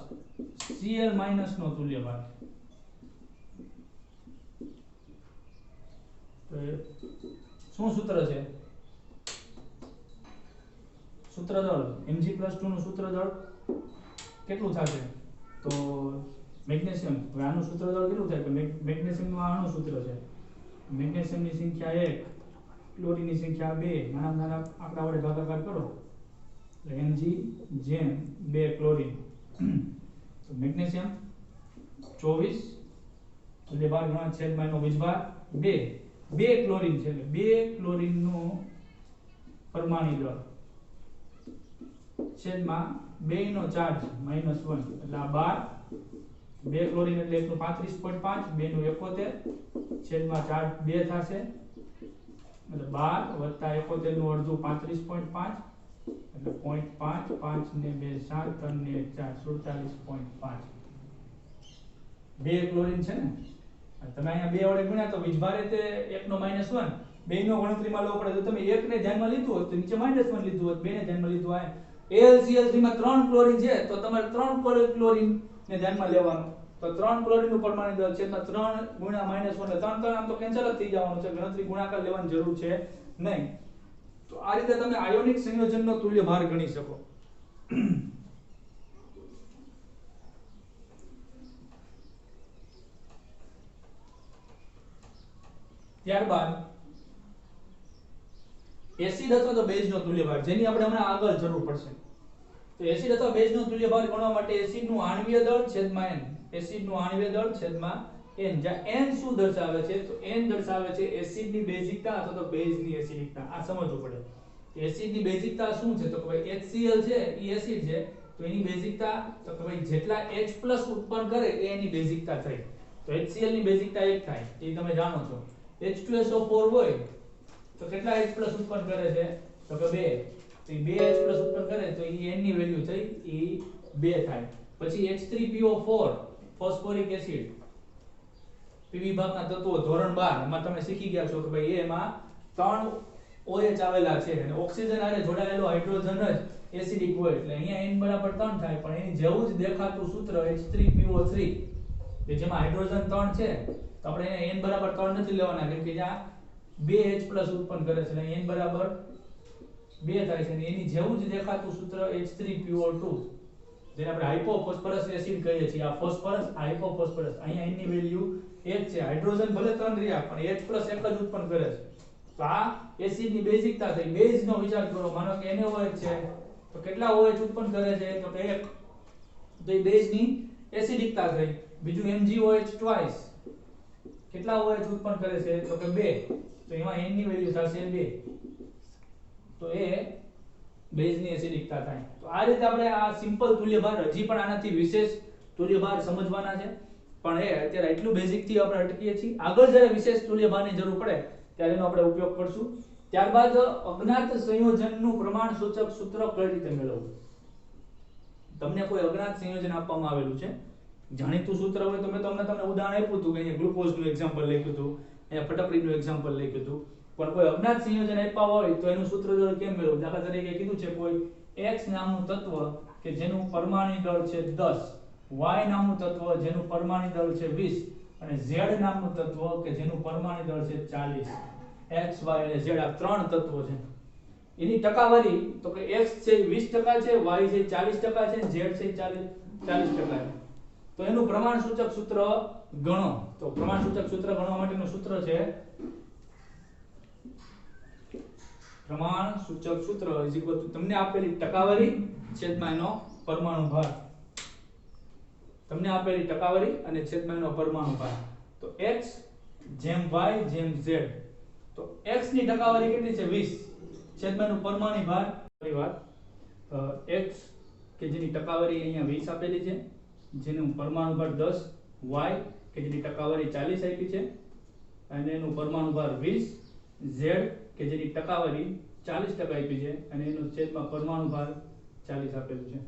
Cl- નો તુલ્યભાર. તો શું સૂત્ર છે? સૂત્ર દળ Mg+2 નું સૂત્ર દળ કેટલું થશે? તો મેગ્નેશિયમ, હવે આનું સૂત્ર દળ કેટલું થાય? તો મેગ્નેશિયમનું આનું સૂત્ર છે, મેગ્નેશિયમની સંખ્યા 1, ક્લોરીનની સંખ્યા 2, નાના નાના આંકડા વડે ભાગાકાર કરો એટલે Mg જેમ 2 ક્લોરીન. તો મેગ્નેશિયમ 24 તુલ્યભાર ગણા છેદમાં એનો વીજભાર 2 ક્લોરીન છે એટલે 2 ક્લોરીનનું પરમાણુ દળ છેદમાં 2 નો ચાર્જ -1 એટલે આ 12. 2 ક્લોરીન એટલે 1 નું 35.5, 2 નું 71 છેદમાં ચાર્જ 2 થશે એટલે 12 + 71 નું અડધું 35.5 એટલે 0.5, 5 ને 2 7, 3 ને 1 4, 47.5. 2 ક્લોરીન છે ને, તમે અહીંયા 2 વડે ગુણ્યા તો વીજભાર તે 1 નો -1, 2 નો ગણતરીમાં લેવો પડે. તો તમે 1 ને ધ્યાનમાં લીધું હોત તો નીચે -1 લીધું હોત, 2 ને ધ્યાનમાં લીધું હોય. AlCl3 માં 3 ક્લોરીન છે તો તમારે 3 ક્લોરીન ને ધ્યાનમાં લેવાનું. તો 3 ક્લોરીનનું પરમાણુ દળ છે તો 3 * -1 એટલે 3 આમ તો કેન્સલ જ થઈ જવાનું છે, ગણતરી ગુણાકાર લેવાની જરૂર છે નહીં. તો આ રીતે તમે આયોનિક સંયોજનનો તુલ્યભાર ગણી શકો. ત્યારબાદ એસિડ અથવા તો બેઝનો તુલ્યભાર, જેની આપણે હમણાં આગળ જરૂર પડશે. તો એસિડ અથવા બેઝનો તુલ્યભાર ગણવા માટે એસિડનું આણ્વીય દળ છેદમાં n, એસિડનું આણ્વીય દળ છેદમાં n, જ્યાં n શું દર્શાવે છે? તો n દર્શાવે છે એસિડની બેઝિકતા અથવા તો બેઝની એસિડિકતા. આ સમજવું પડે. એસિડની બેઝિકતા શું છે? તો કે ભાઈ HCl છે એ એસિડ છે તો એની બેઝિકતા તો કે ભાઈ જેટલા H+ ઉત્પન્ન કરે એ એની બેઝિકતા થઈ. તો HCl ની બેઝિકતા 1 થાય એ તમે જાણો છો. H2SO4 હોય તો કેટલા H+ ઉત્પન્ન કરે છે? તો કે 2. તો એ 2 H+ ઉત્પન્ન કરે તો એ n ની વેલ્યુ થઈ એ 2 થાય. પછી H3PO4 ફોસ્ફોરિક એસિડ, P વિભાગના તત્વો ધોરણ 12 એમાં તમે શીખી ગયા છો કે ભાઈ એમાં 3 OH આવેલા છે અને ઓક્સિજન હારે જોડાયેલો હાઇડ્રોજન જ એસિડિક હોય એટલે અહીંયા n બરાબર 3 થાય પણ એની જેવું જ દેખાતું સૂત્ર H3PO3 કે જેમાં હાઇડ્રોજન 3 છે તો આપણે અહીંયા n બરાબર 3 નથી લેવાના કેમ કે જ્યાં 2H+ ઉત્પન્ન કરે છે એટલે n બરાબર 2 થાય છે અને એની જેવું જ દેખાતું સૂત્ર H3PO2 જેને આપણે હાઇપોફોસ્ફરસ એસિડ કહીએ છીએ આ ફોસ્ફરસ હાઇપોફોસ્ફરસ અહીંયા n ની વેલ્યુ 1 છે હાઇડ્રોજન ભલે 3 રહ્યા પણ H+ એક જ ઉત્પન્ન કરે છે તો આ એસિડ ની બેઝિકતા થઈ બેઝ નો વિચાર કરો માનો કે NaOH છે તો કેટલા OH ઉત્પન્ન કરે છે તો કે 1 તો એ બેઝ ની એસિડિકતા થઈ બીજું MgOH ટ્વાઇસ કેટલા OH ઉત્પન્ન કરે છે તો કે 2 તો એમાં n ની વેલ્યુ થશે 2 તો એ બેઝ ની એસિડિકતા થાય તો આ રીતે આપણે આ સિમ્પલ તુલ્યભાર હજી પણ આનાથી વિશેષ તુલ્યભાર સમજવાના છે પણ એ અત્યારે એટલું બેઝિક થી આપણે અટકીએ છીએ આગળ જ્યારે વિશેષ તુલ્યભારની જરૂર પડે ત્યારે એનો આપણે ઉપયોગ કરશું ત્યારબાદ અજ્ઞાત સંયોજનનું પ્રમાણ સૂચક સૂત્ર કઈ રીતે મેળવવું તમને કોઈ અજ્ઞાત સંયોજન આપવામાં આવેલું છે જાણીતું સૂત્ર હોય તો મેં તમને ઉદાહરણ આપ્યું હતું કે અહીંયા ગ્લુકોઝનું એક્ઝામ્પલ લખ્યું હતું અહીંયા ફટકડીનું એક્ઝામ્પલ લખ્યું હતું પણ કોઈ અજ્ઞાત સંયોજન આપ્યા હોય તો એનું સૂત્ર કેમ મેળવવું દાખલા તરીકે કીધું છે કોઈ X નામનું તત્વ કે જેનું પરમાણુ દળ છે 10 Y નામનું તત્વ જેનું પરમાણુ દળ છે 20 અને Z નામનું તત્વ કે જેનું પરમાણુ દળ છે 40 X Y અને Z આ ત્રણ તત્વો છે એની ટકાવારી તો કે X છે 20% છે Y છે 40% છે Z છે 40% છે તો એનું પ્રમાણ સૂચક સૂત્ર ગણો તો પ્રમાણ સૂચક સૂત્ર ગણવા માટેનું સૂત્ર છે પ્રમાણ સૂચક સૂત્ર તમને આપેલી ટકાવારી છેદમાં એનો પરમાણુ ભાર તમને આપેલી ટકાવારી અને છેદમાં એનો પરમાણુ ભાર તો x જેમ y જેમ z તો x ની ટકાવારી કેટલી છે 20 છેદમાં એનો પરમાણુ ભાર x કે જેની ટકાવારી અહીંયા 20 આપેલી છે જેનું પરમાણુ ભાર 10 y કે જેની ટકાવારી 40 આપી છે અને એનું પરમાણુ ભાર 20 z કે જેની ટકાવારી 40% આપી છે અને એનું છેદમાં પરમાણુ ભાર 40 આપેલું છે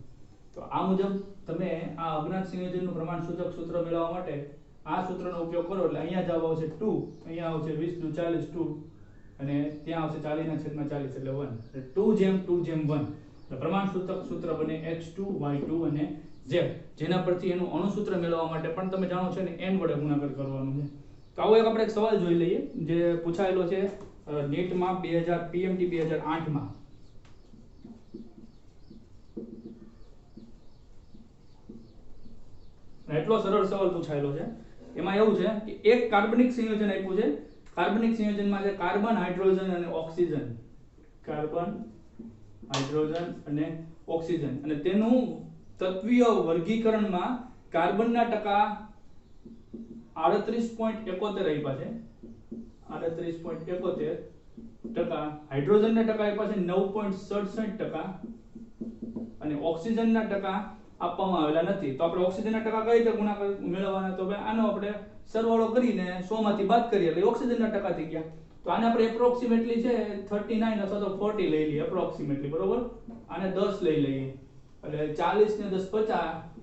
તો આ મુજબ તમે આ અજ્ઞાત સંયોજનનું પ્રમાણ સૂચક સૂત્ર મેળવવા માટે આ સૂત્રનો ઉપયોગ કરો એટલે અહીંયા જવાબ આવશે 2 અહીંયા આવશે 20 * 40 2 અને ત્યાં આવશે 40 ના છેદમાં 40 એટલે 1 એટલે 2 જેમ 1 એટલે પ્રમાણ સૂચક સૂત્ર બને x2 y2 અને z જેના પરથી એનું અણુસૂત્ર મેળવવા માટે પણ તમે જાણો છો ને n વડે ગુણાકાર કરવાનો છે તો આવો એક આપણે એક સવાલ જોઈ લઈએ જે પૂછાયેલો છે નીટમાં 2000 PMT 2008 માં એટલો સરળ સવાલ પૂછાયેલો છે એમાં એવું છે કે એક કાર્બનિક સંયોજન આપ્યું છે કાર્બનિક સંયોજનમાં છે કાર્બન હાઇડ્રોજન અને ઓક્સિજન કાર્બન હાઇડ્રોજન અને ઓક્સિજન અને તેનું તત્વીય વર્ગીકરણમાં કાર્બનના ટકા 38.71 આપ્યા છે 38.71% હાઇડ્રોજનના ટકા આપ્યા છે 9.67% અને ઓક્સિજનના ટકા આપવામાં આવેલા નથી તો આપણે ઓક્સિજનના ટકા કઈ રીતે ગુણાકાર મેળવવાના તો ભાઈ આનો આપણે સરવાળો કરીને 100 માંથી બાદ કરીએ એટલે ઓક્સિજનના ટકા થઈ ગયા તો આને આપણે એપ્રોક્સિમેટલી છે 39 અથવા તો 40 લઈ લઈએ એપ્રોક્સિમેટલી બરોબર આને 10 લઈ લઈએ એટલે 40 ને 10 50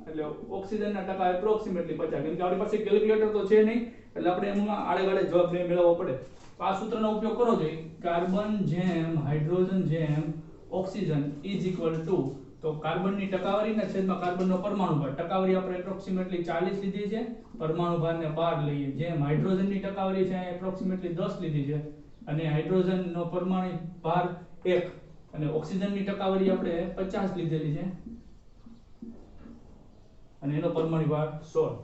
એટલે ઓક્સિજનના ટકા એપ્રોક્સિમેટલી 50 કેમ કે આપણી પાસે કેલ્ક્યુલેટર તો છે નહીં એટલે આપણે એમાં આડે જવાબ મેળવવો પડે તો આ સૂત્રનો ઉપયોગ કરવો જોઈએ કાર્બન જેમ હાઇડ્રોજન જેમ ઓક્સિજન = તો કાર્બનની ટકાવારીના છેદમાં કાર્બનનો પરમાણુ ભાર ટકાવારી આપણે એપ્રોક્સિમેટલી 40 લીધી છે પરમાણુ ભારને 12 લઈએ જેમ હાઇડ્રોજનની ટકાવારી છે એપ્રોક્સિમેટલી 10 લીધી છે અને હાઇડ્રોજનનો પરમાણુ ભાર 1 અને ઓક્સિજનની ટકાવારી આપણે 50 લીધેલી છે અને એનો પરમાણુ ભાર 16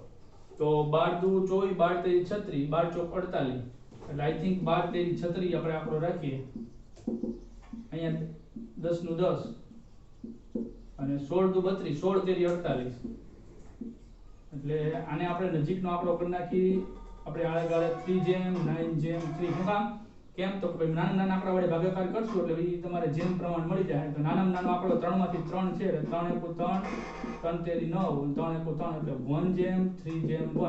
તો 12 * 2 = 24 12 * 3 = 12 * 4 = 48 એટલે આઈ થિંક 12 * 3 = 36 આપણે આંકડો રાખીએ અહીંયા 10 નું 10 અને 16 * 2 = 32 16 * 3 = 48 એટલે આને આપણે નજીકનો આંકડો કરી નાખી આપણે આળેગાળે 3 જેમ 9 જેમ 3 શું કામ કેમ તો કે નાના આંકડા વડે ભાગાકાર કરશું એટલે ઈ તમારે જેમ પ્રમાણ મળી જાય તો નાનામાં નાનો આંકડો 3 માંથી 3 છે એટલે 3 * 3 3 * 9 3 * 3 એટલે 1 જેમ 3 જેમ 1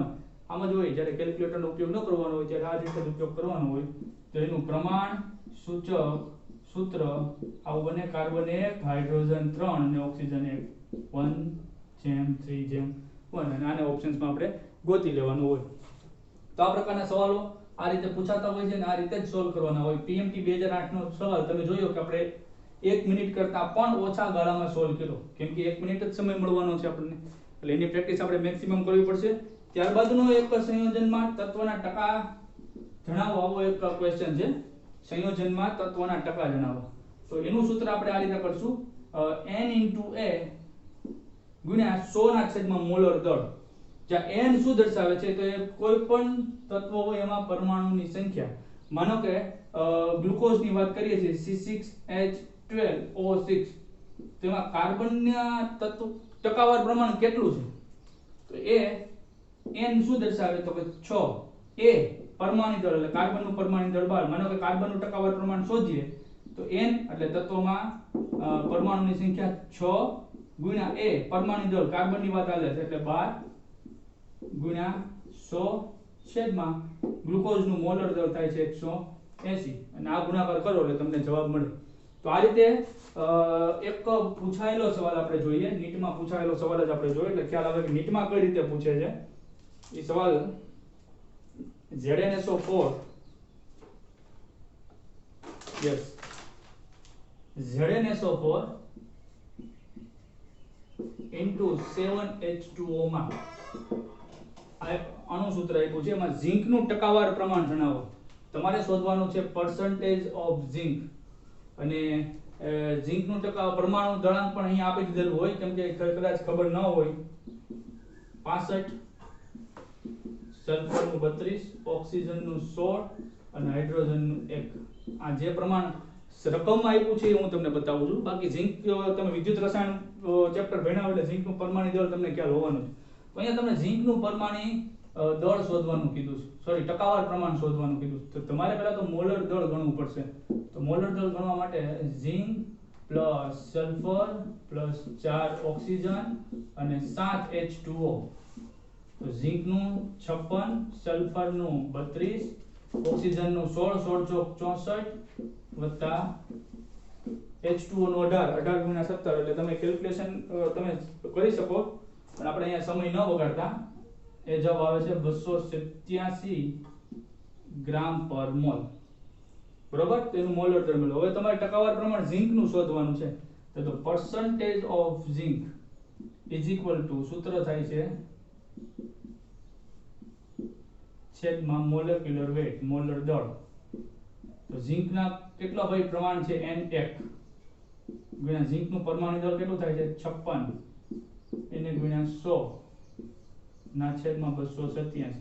આમ જ હોય જ્યારે કેલ્ક્યુલેટરનો ઉપયોગ ન કરવાનો હોય ત્યારે આ રીતે ઉપયોગ કરવાનો હોય તો એનું પ્રમાણ સૂચક સૂત્ર આવું બને કાર્બન 1 હાઇડ્રોજન 3 અને ઓક્સિજન 1 1 જેમ 3 જેમ 1 અને આને ઓપ્શન્સમાં આપણે ગોતી લેવાનું હોય તો આ પ્રકારના સવાલો આ રીતે પૂછાતા હોય છે ને આ રીતે જ સોલ્વ કરવાના હોય. PMT 2008 નો સવાલ તમે જોયો કે આપણે 1 મિનિટ કરતા પણ ઓછા ગાળામાં સોલ્વ કર્યો, કેમ કે 1 મિનિટ જ સમય મળવાનો છે આપણને, એટલે એની પ્રેક્ટિસ આપણે મેક્સિમમ કરવી પડશે. ત્યારબાદનો એક સંયોજનમાં તત્વના ટકા જણાવો, આવો એક ક્વેશ્ચન છે, સંયોજનમાં તત્વના ટકા જણાવો. તો એનું સૂત્ર આપણે આ રીતે કરશું, n * a ગુણ્યા 100 ના છેદમાં મોલર દળ. જ્યાં n શું દર્શાવે છે તો એ કોઈ પણ તત્વ હોય એમાં પરમાણુની સંખ્યા. માનો કે ગ્લુકોઝની વાત કરીએ છીએ C6H12O6, તેમાં કાર્બનના તત્વ ટકાવાર પ્રમાણ કેટલું છે તો એ n શું દર્શાવે તો કે 6. a પરમાણુ દળ એટલે કાર્બનનું પરમાણુ દળ 12. માનો કે કાર્બનનું ટકાવાર પ્રમાણ શોધીએ તો n એટલે તત્વમાં પરમાણુની સંખ્યા 6 ગુણ્યા a પરમાણુ દળ કાર્બનની વાત આવે છે એટલે 12 ગુણ્યા 100 છેદમાં ગ્લુકોઝનું મોલર દળ થાય છે 180, અને આ ગુણાકાર કરો એટલે તમને જવાબ મળે. તો આ રીતે એક પૂછાયેલો સવાલ આપણે જોઈએ, નીટમાં પૂછાયેલો સવાલ જ આપણે જોઈએ એટલે ખ્યાલ આવે કે નીટમાં કઈ રીતે પૂછે છે. એ સવાલ ZnSO4 યસ ZnSO4 7H2O માં આ એક અણુસૂત્ર આપ્યું છે, એમાં ઝિંકનું ટકાવાર પ્રમાણ જણાવો. તમારે શોધવાનું છે percentage of zinc, અને ઝિંકનું ટકા પરમાણુ દળાંક પણ અહીં આપી દીધેલું હોય, કેમ કે કદાચ ખબર ન હોય. 65, સલ્ફરનું 32, ઓક્સિજનનું 16 અને હાઇડ્રોજનનું 1. આ જે પ્રમાણ રકમમાં આપ્યું છે એ હું તમને બતાવું છું. બાકી ઝિંક તમે વિદ્યુત રસાયણ ચેપ્ટર ભણ્યા એટલે ઝિંકનું પરમાણુ દળ તમને ખ્યાલ હોવાનો છે. તો અહીંયા તમને ઝિંકનું પરમાણુ દળ શોધવાનું કીધું છે, સોરી ટકાવાર પ્રમાણ શોધવાનું કીધું. તો તમારે પહેલા તો મોલર દળ ગણવું પડશે. તો મોલર દળ ગણવા માટે zinc plus sulphur plus 4 oxygen અને 7 H2O. તો ઝિંકનું 56, સલ્ફરનું 32, ઓક્સિજનનું 16, 16 64 વત્તા H2O નું 18, 18 ગુણ્યા 17, એટલે તમે કેલ્ક્યુલેશન તમે કરી શકો. પણ આપણે અહીંયા સમય ન બગાડતા એ જવાબ આવે છે 287 ગ્રામ પર મોલ. બરોબર, તેનું મોલર દળ મળ્યો. હવે તમારે ટકાવાર પ્રમાણ ઝિંક નું શોધવાનું છે. તો percentage of zinc is equal to સૂત્ર થાય છે છેદમાં મોલેક્યુલર વેટ, મોલર દળ. તો ઝિંક ના કેટલા ભાઈ પ્રમાણ છે N1 ગુણ્યા ઝિંક નું પરમાણુ દળ કેટલું થાય છે 56, એને ગુણ્યા 100 ના છેદમાં 287.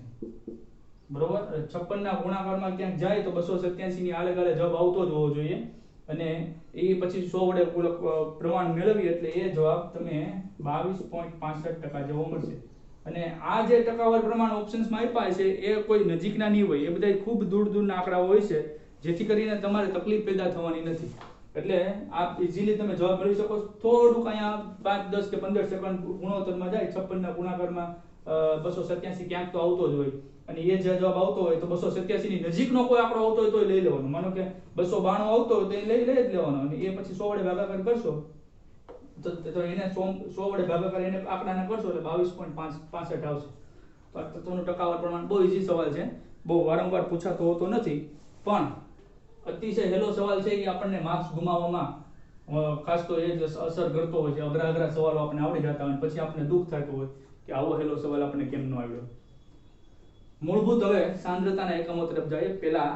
બરોબર, 56 ના ગુણાકારમાં ક્યાંક જાય તો 287 ની આલે ગાલે જવાબ આવતો જ હોવો જોઈએ, અને એ પછી 100 વડે પ્રમાણ મેળવી એટલે એ જવાબ તમે 22.65% જેવો મળશે. અને આ જે ટકાવાર પ્રમાણ ઓપ્શન્સમાં આપ્યા છે એ કોઈ નજીકના નહીં હોય, એ બધા ખૂબ દૂર દૂરના આંકડા હોય છે, જેથી કરીને તમારે તકલીફ પેદા થવાની નથી. એટલે આપ ઈઝીલી તમે જવાબ મેળવી શકો. થોડુંક અહીંયા 5, 10 કે 15 સેકન્ડ ગુણોત્તરમાં જાય. 56 ના ગુણાકારમાં 287 ક્યાંક તો આવતો જ હોય, અને એ જે જવાબ આવતો હોય તો 287 ની નજીકનો કોઈ આંકડો આવતો હોય તો લઈ લેવાનો. માનો કે 292 આવતો હોય તો એ લઈ જ લેવાનો, અને એ પછી 100 વડે ભાગાકાર કરશો તો એને 100 વડે ભાગાકાર એને આંકડાને કરશો એટલે 22.65 આવશે. તો આ તત્વનું ટકાવાર પ્રમાણ બહુ ઈઝી સવાલ છે, બહુ વારંવાર પૂછાતો હોતો નથી, પણ અતિશય હેલો સવાલ છે. એ આપણને માર્ક્સ ગુમાવવામાં ખાસ તો એ જ અસર કરતો હોય છે. અઘરા અઘરા સવાલો આપણે આવડી જતા હોય પછી આપણે દુઃખ થતું હોય કે આવો હેલો સવાલ આપણે કેમ ન આવ્યો. મૂળભૂત હવે સાંદ્રતાના એકમો તરફ જઈએ. પહેલા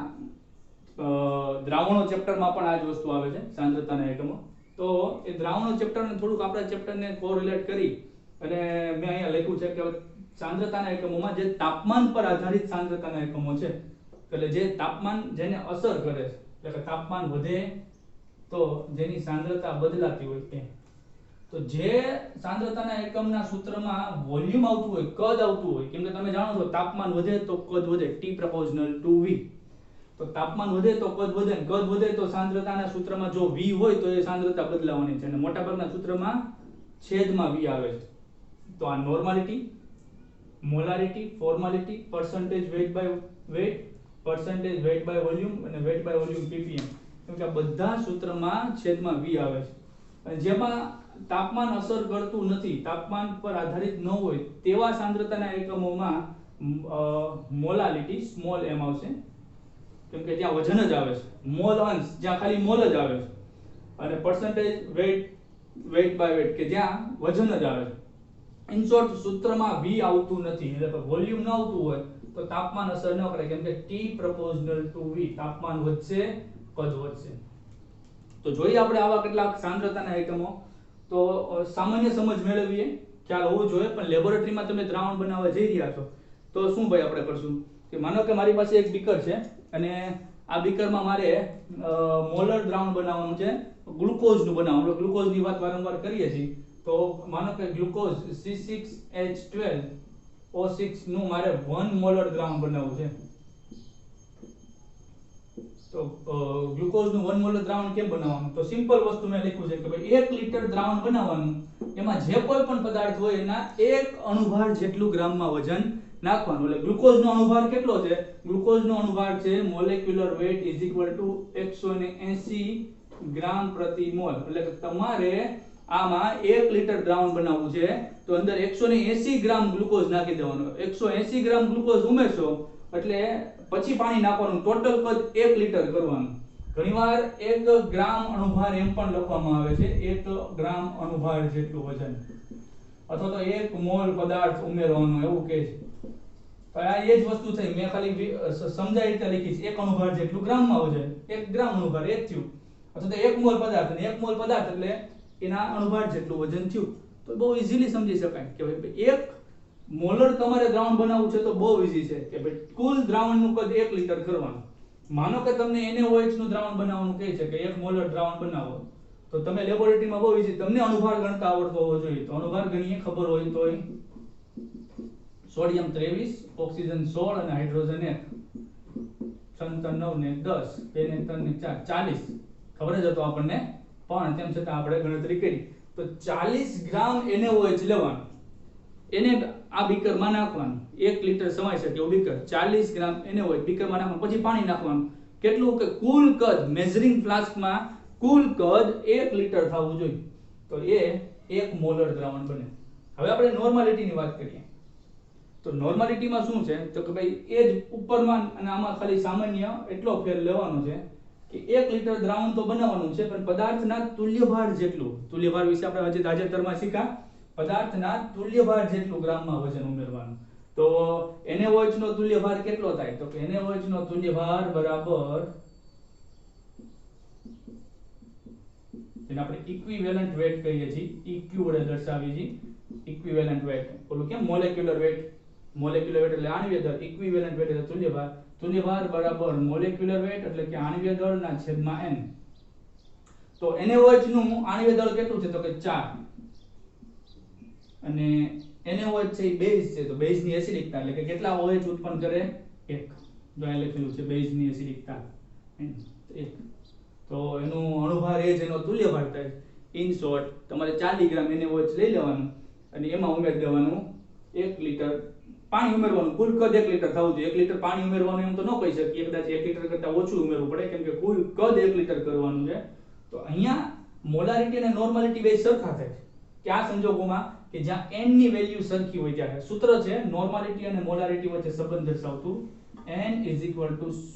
દ્રાવણો ચેપ્ટરમાં પણ આ જ વસ્તુ આવે છે, સાંદ્રતાના એકમો. તો એ દ્રાવણો ચેપ્ટરને થોડુંક આપણા ચેપ્ટરને કોરિલેટ કરી અને મેં અહીંયા લખ્યું છે કે સાંદ્રતાના એકમોમાં જે તાપમાન પર આધારિત સાંદ્રતાના એકમો છે, એટલે જે તાપમાન જેને અસર કરે છે, એટલે કે તાપમાન વધે તો જેની સાંદ્રતા બદલાતી હોય તે. તો જે સાંદ્રતાના એકમના સૂત્રમાં વોલ્યુમ આવતું હોય, કદ આવતું હોય, કેમ કે તમે જાણો છો તાપમાન વધે તો કદ વધે, T proportional to V. તો તાપમાન વધે તો કદ વધે, કદ વધે તો સાંદ્રતાના સૂત્રમાં જો V હોય તો એ સાંદ્રતા બદલાવાની છે, અને મોટાભાગના સૂત્રમાં છેદમાં V આવે છે. તો આ normality, molarity, formality, percentage weight by weight, percentage weight by volume અને weight by volume ppm, કેમ કે આ બધા સૂત્રમાં છેદમાં V આવે છે. અને જેમાં તાપમાન અસર કરતું નથી, તાપમાન પર આધારિત ન હોય તેવા સાંદ્રતાના એકમોમાં મોલાલિટી સ્મોલ m આવશે, કેમ કે ત્યાં વજન જ આવે છે, મોલ અંશ જ્યાં ખાલી મોલ જ આવે છે, અને પર્સન્ટેજ વેઇટ બાય વેટ કે જ્યાં વજન જ આવે છે. ઇન શોર્ટ સૂત્રમાં v આવતું નથી, એટલે વોલ્યુમ ન આવતું હોય તો તાપમાન અસર ન કરે, કેમ કે T proportional to v, તાપમાન વધશે કદ વધશે. તો જોઈએ આપણે આવા કેટલાક સાંદ્રતાના આઇટમો. તો સામાન્ય સમજ મેળવીએ, ખ્યાલ હોવો જોઈએ, પણ લેબોરેટરીમાં તમે દ્રાવણ બનાવવા જઈ રહ્યા છો તો શું ભાઈ આપણે કરશું કે માનો કે મારી પાસે એક બીકર છે અને આ બીકરમાં મારે મોલર દ્રાવણ બનાવવાનું છે, ગ્લુકોઝનું બનાવવાનું. આપણે ગ્લુકોઝની વાત વારંવાર કરીએ છીએ, તો માનો કે ગ્લુકોઝ C6H12O6 નું મારે 1 મોલર દ્રાવણ બનાવવું છે. તો ગ્લુકોઝનું 1 મોલર દ્રાવણ કેમ બનાવવાનું? તો સિમ્પલ વસ્તુ મેં લખ્યું છે કે ભાઈ 1 લિટર દ્રાવણ બનાવવાનું, એમાં જે કોઈ પણ પદાર્થ હોય એના 1 અણુભાર જેટલું ગ્રામમાં વજન નાખવાનું. એટલે ગ્લુકોઝનો અણુભાર કેટલો છે? ગ્લુકોઝનો અણુભાર છે મોલેક્યુલર વેઇટ = 180 ગ્રામ પ્રતિ મોલ. એટલે કે તમારે આમાં 1 લિટર દ્રાવણ બનાવવું છે તો અંદર 180 ગ્રામ ગ્લુકોઝ નાખી દેવાનો. 180 ગ્રામ ગ્લુકોઝ ઉમેરશો એટલે પછી પાણી નાખવાનું, ટોટલ કદ 1 લિટર કરવાનું. ઘણીવાર 1 ગ્રામ અણુભાર એમ પણ લખવામાં આવે છે, 1 ગ્રામ અણુભાર જેટલું વજન, અથવા તો 1 મોલ પદાર્થ ઉમેરવાનો એવું કહે છે. તો આ એ જ વસ્તુ થઈ, મેં ખાલી સમજાય રીતે લખી છે 1 અણુભાર જેટલું ગ્રામમાં વજન, 1 ગ્રામ અણુભાર 1 થયું, અથવા તો 1 મોલ પદાર્થ, અને 1 મોલ પદાર્થ એટલે એના અણુભાર જેટલું વજન થયું. તો બહુ ઈઝીલી સમજી શકાય કે ભાઈ 1 મોલર તમારે દ્રાવણ બનાવવું છે તો બહુ ઈઝી છે કે ભાઈ કુલ દ્રાવણનું કદ 1 લિટર કરવાનું. માનો કે તમને NaOH નું દ્રાવણ બનાવવાનું કહે છે કે 1 મોલર દ્રાવણ બનાવો, તો તમે લેબોરેટરીમાં બહુ ઈઝી, તમને અણુભાર ગણતા આવડતો હોવો જોઈએ. તો અણુભાર ગણીએ ખબર હોય તો સોડિયમ 23, ઓક્સિજન 16 અને હાઇડ્રોજન 1, 6 × 9 ને 10, 2 ને 3 ને 4, 40 ખબર જ હતો આપણને, પણ તેમ છતાં આપણે ગણતરી કરી. તો 40 ગ્રામ NaOH લેવાનું, એને આ બીકરમાં નાખવાનું. 1 લિટર સમાઈ શકે એવું બીકર, 40 ગ્રામ NaOH બીકરમાં નાખવાનું, પછી પાણી નાખવાનું. કેટલું કે કુલ કદ મેઝરિંગ ફ્લાસ્કમાં કુલ કદ 1 લિટર થવું જોઈએ, તો એ 1 મોલર દ્રાવણ બને. હવે આપણે નોર્માલિટીની વાત કરીએ. તો નોર્માલિટીમાં શું છે તો કે ભાઈ એ જ ઉપરમાં અને આમાં ખાલી સામાન્ય એટલો ફેર લેવાનો છે કે 1 લિટર દ્રાવણ તો બનાવવાનું છે, પણ પદાર્થના તુલ્યભાર જેટલું, તુલ્યભાર વિશે આપણે હજી તાજેતરમાં શીખ્યા, પદાર્થના તુલ્યભાર જેટલું ગ્રામમાં વજન ઉમેરવાનું. તો NaOH નો તુલ્યભાર કેટલો થાય? તો કે NaOH નો તુલ્યભાર બરાબર, જેને આપણે ઇક્વિવેલન્ટ વેટ કહીએ છીએ, EQ વડે દર્શાવીએ છીએ. ઇક્વિવેલન્ટ વેટ, ઓલું કેમ મોલેક્યુલર વેટ, મોલેક્યુલર વેટ એટલે આણ્વીય દળ, ઇક્વિવેલન્ટ વેટ એટલે તુલ્યભાર. તુલ્યભાર બરાબર મોલેક્યુલર વેટ એટલે કે આણ્વીય દળના છેદમાં n. તો NaOH નું આણ્વીય દળ કેટલું છે? તો કે 4, અને NaOH છે એ બેઝ છે, તો બેઝની એસિડિકતા એટલે કે કેટલા OH ઉત્પન્ન કરે? 1. જો અહીં લખેલું છે બેઝની એસિડિકતા 1, તો એનું અણુભાર એ જ એનો તુલ્યભાર થાય. ઇન શોર્ટ તમારે 40 ગ્રામ NaOH લઈ લેવાનું અને એમાં ઉમેરી દેવાનું 1 લિટર પાણી ઉમેરવાનું. કુલ કદ 1 લિટર થવું જોઈએ. 1 લિટર પાણી ઉમેરવાનું એમ તો ન કહી શકીએ, કદાચ 1 લિટર કરતાં ઓછું ઉમેરવું પડે, કેમ કે કુલ કદ 1 લિટર કરવાનું છે. તો અહીંયા મોલારિટી અને નોર્માલિટી બે સરખા થાય છે કે આ સંજોગોમાં કે જ્યાં n ની વેલ્યુ સરખી હોય ત્યારે. સૂત્ર છે નોર્માલિટી અને મોલારિટી વચ્ચે સંબંધ દર્શાવતું, n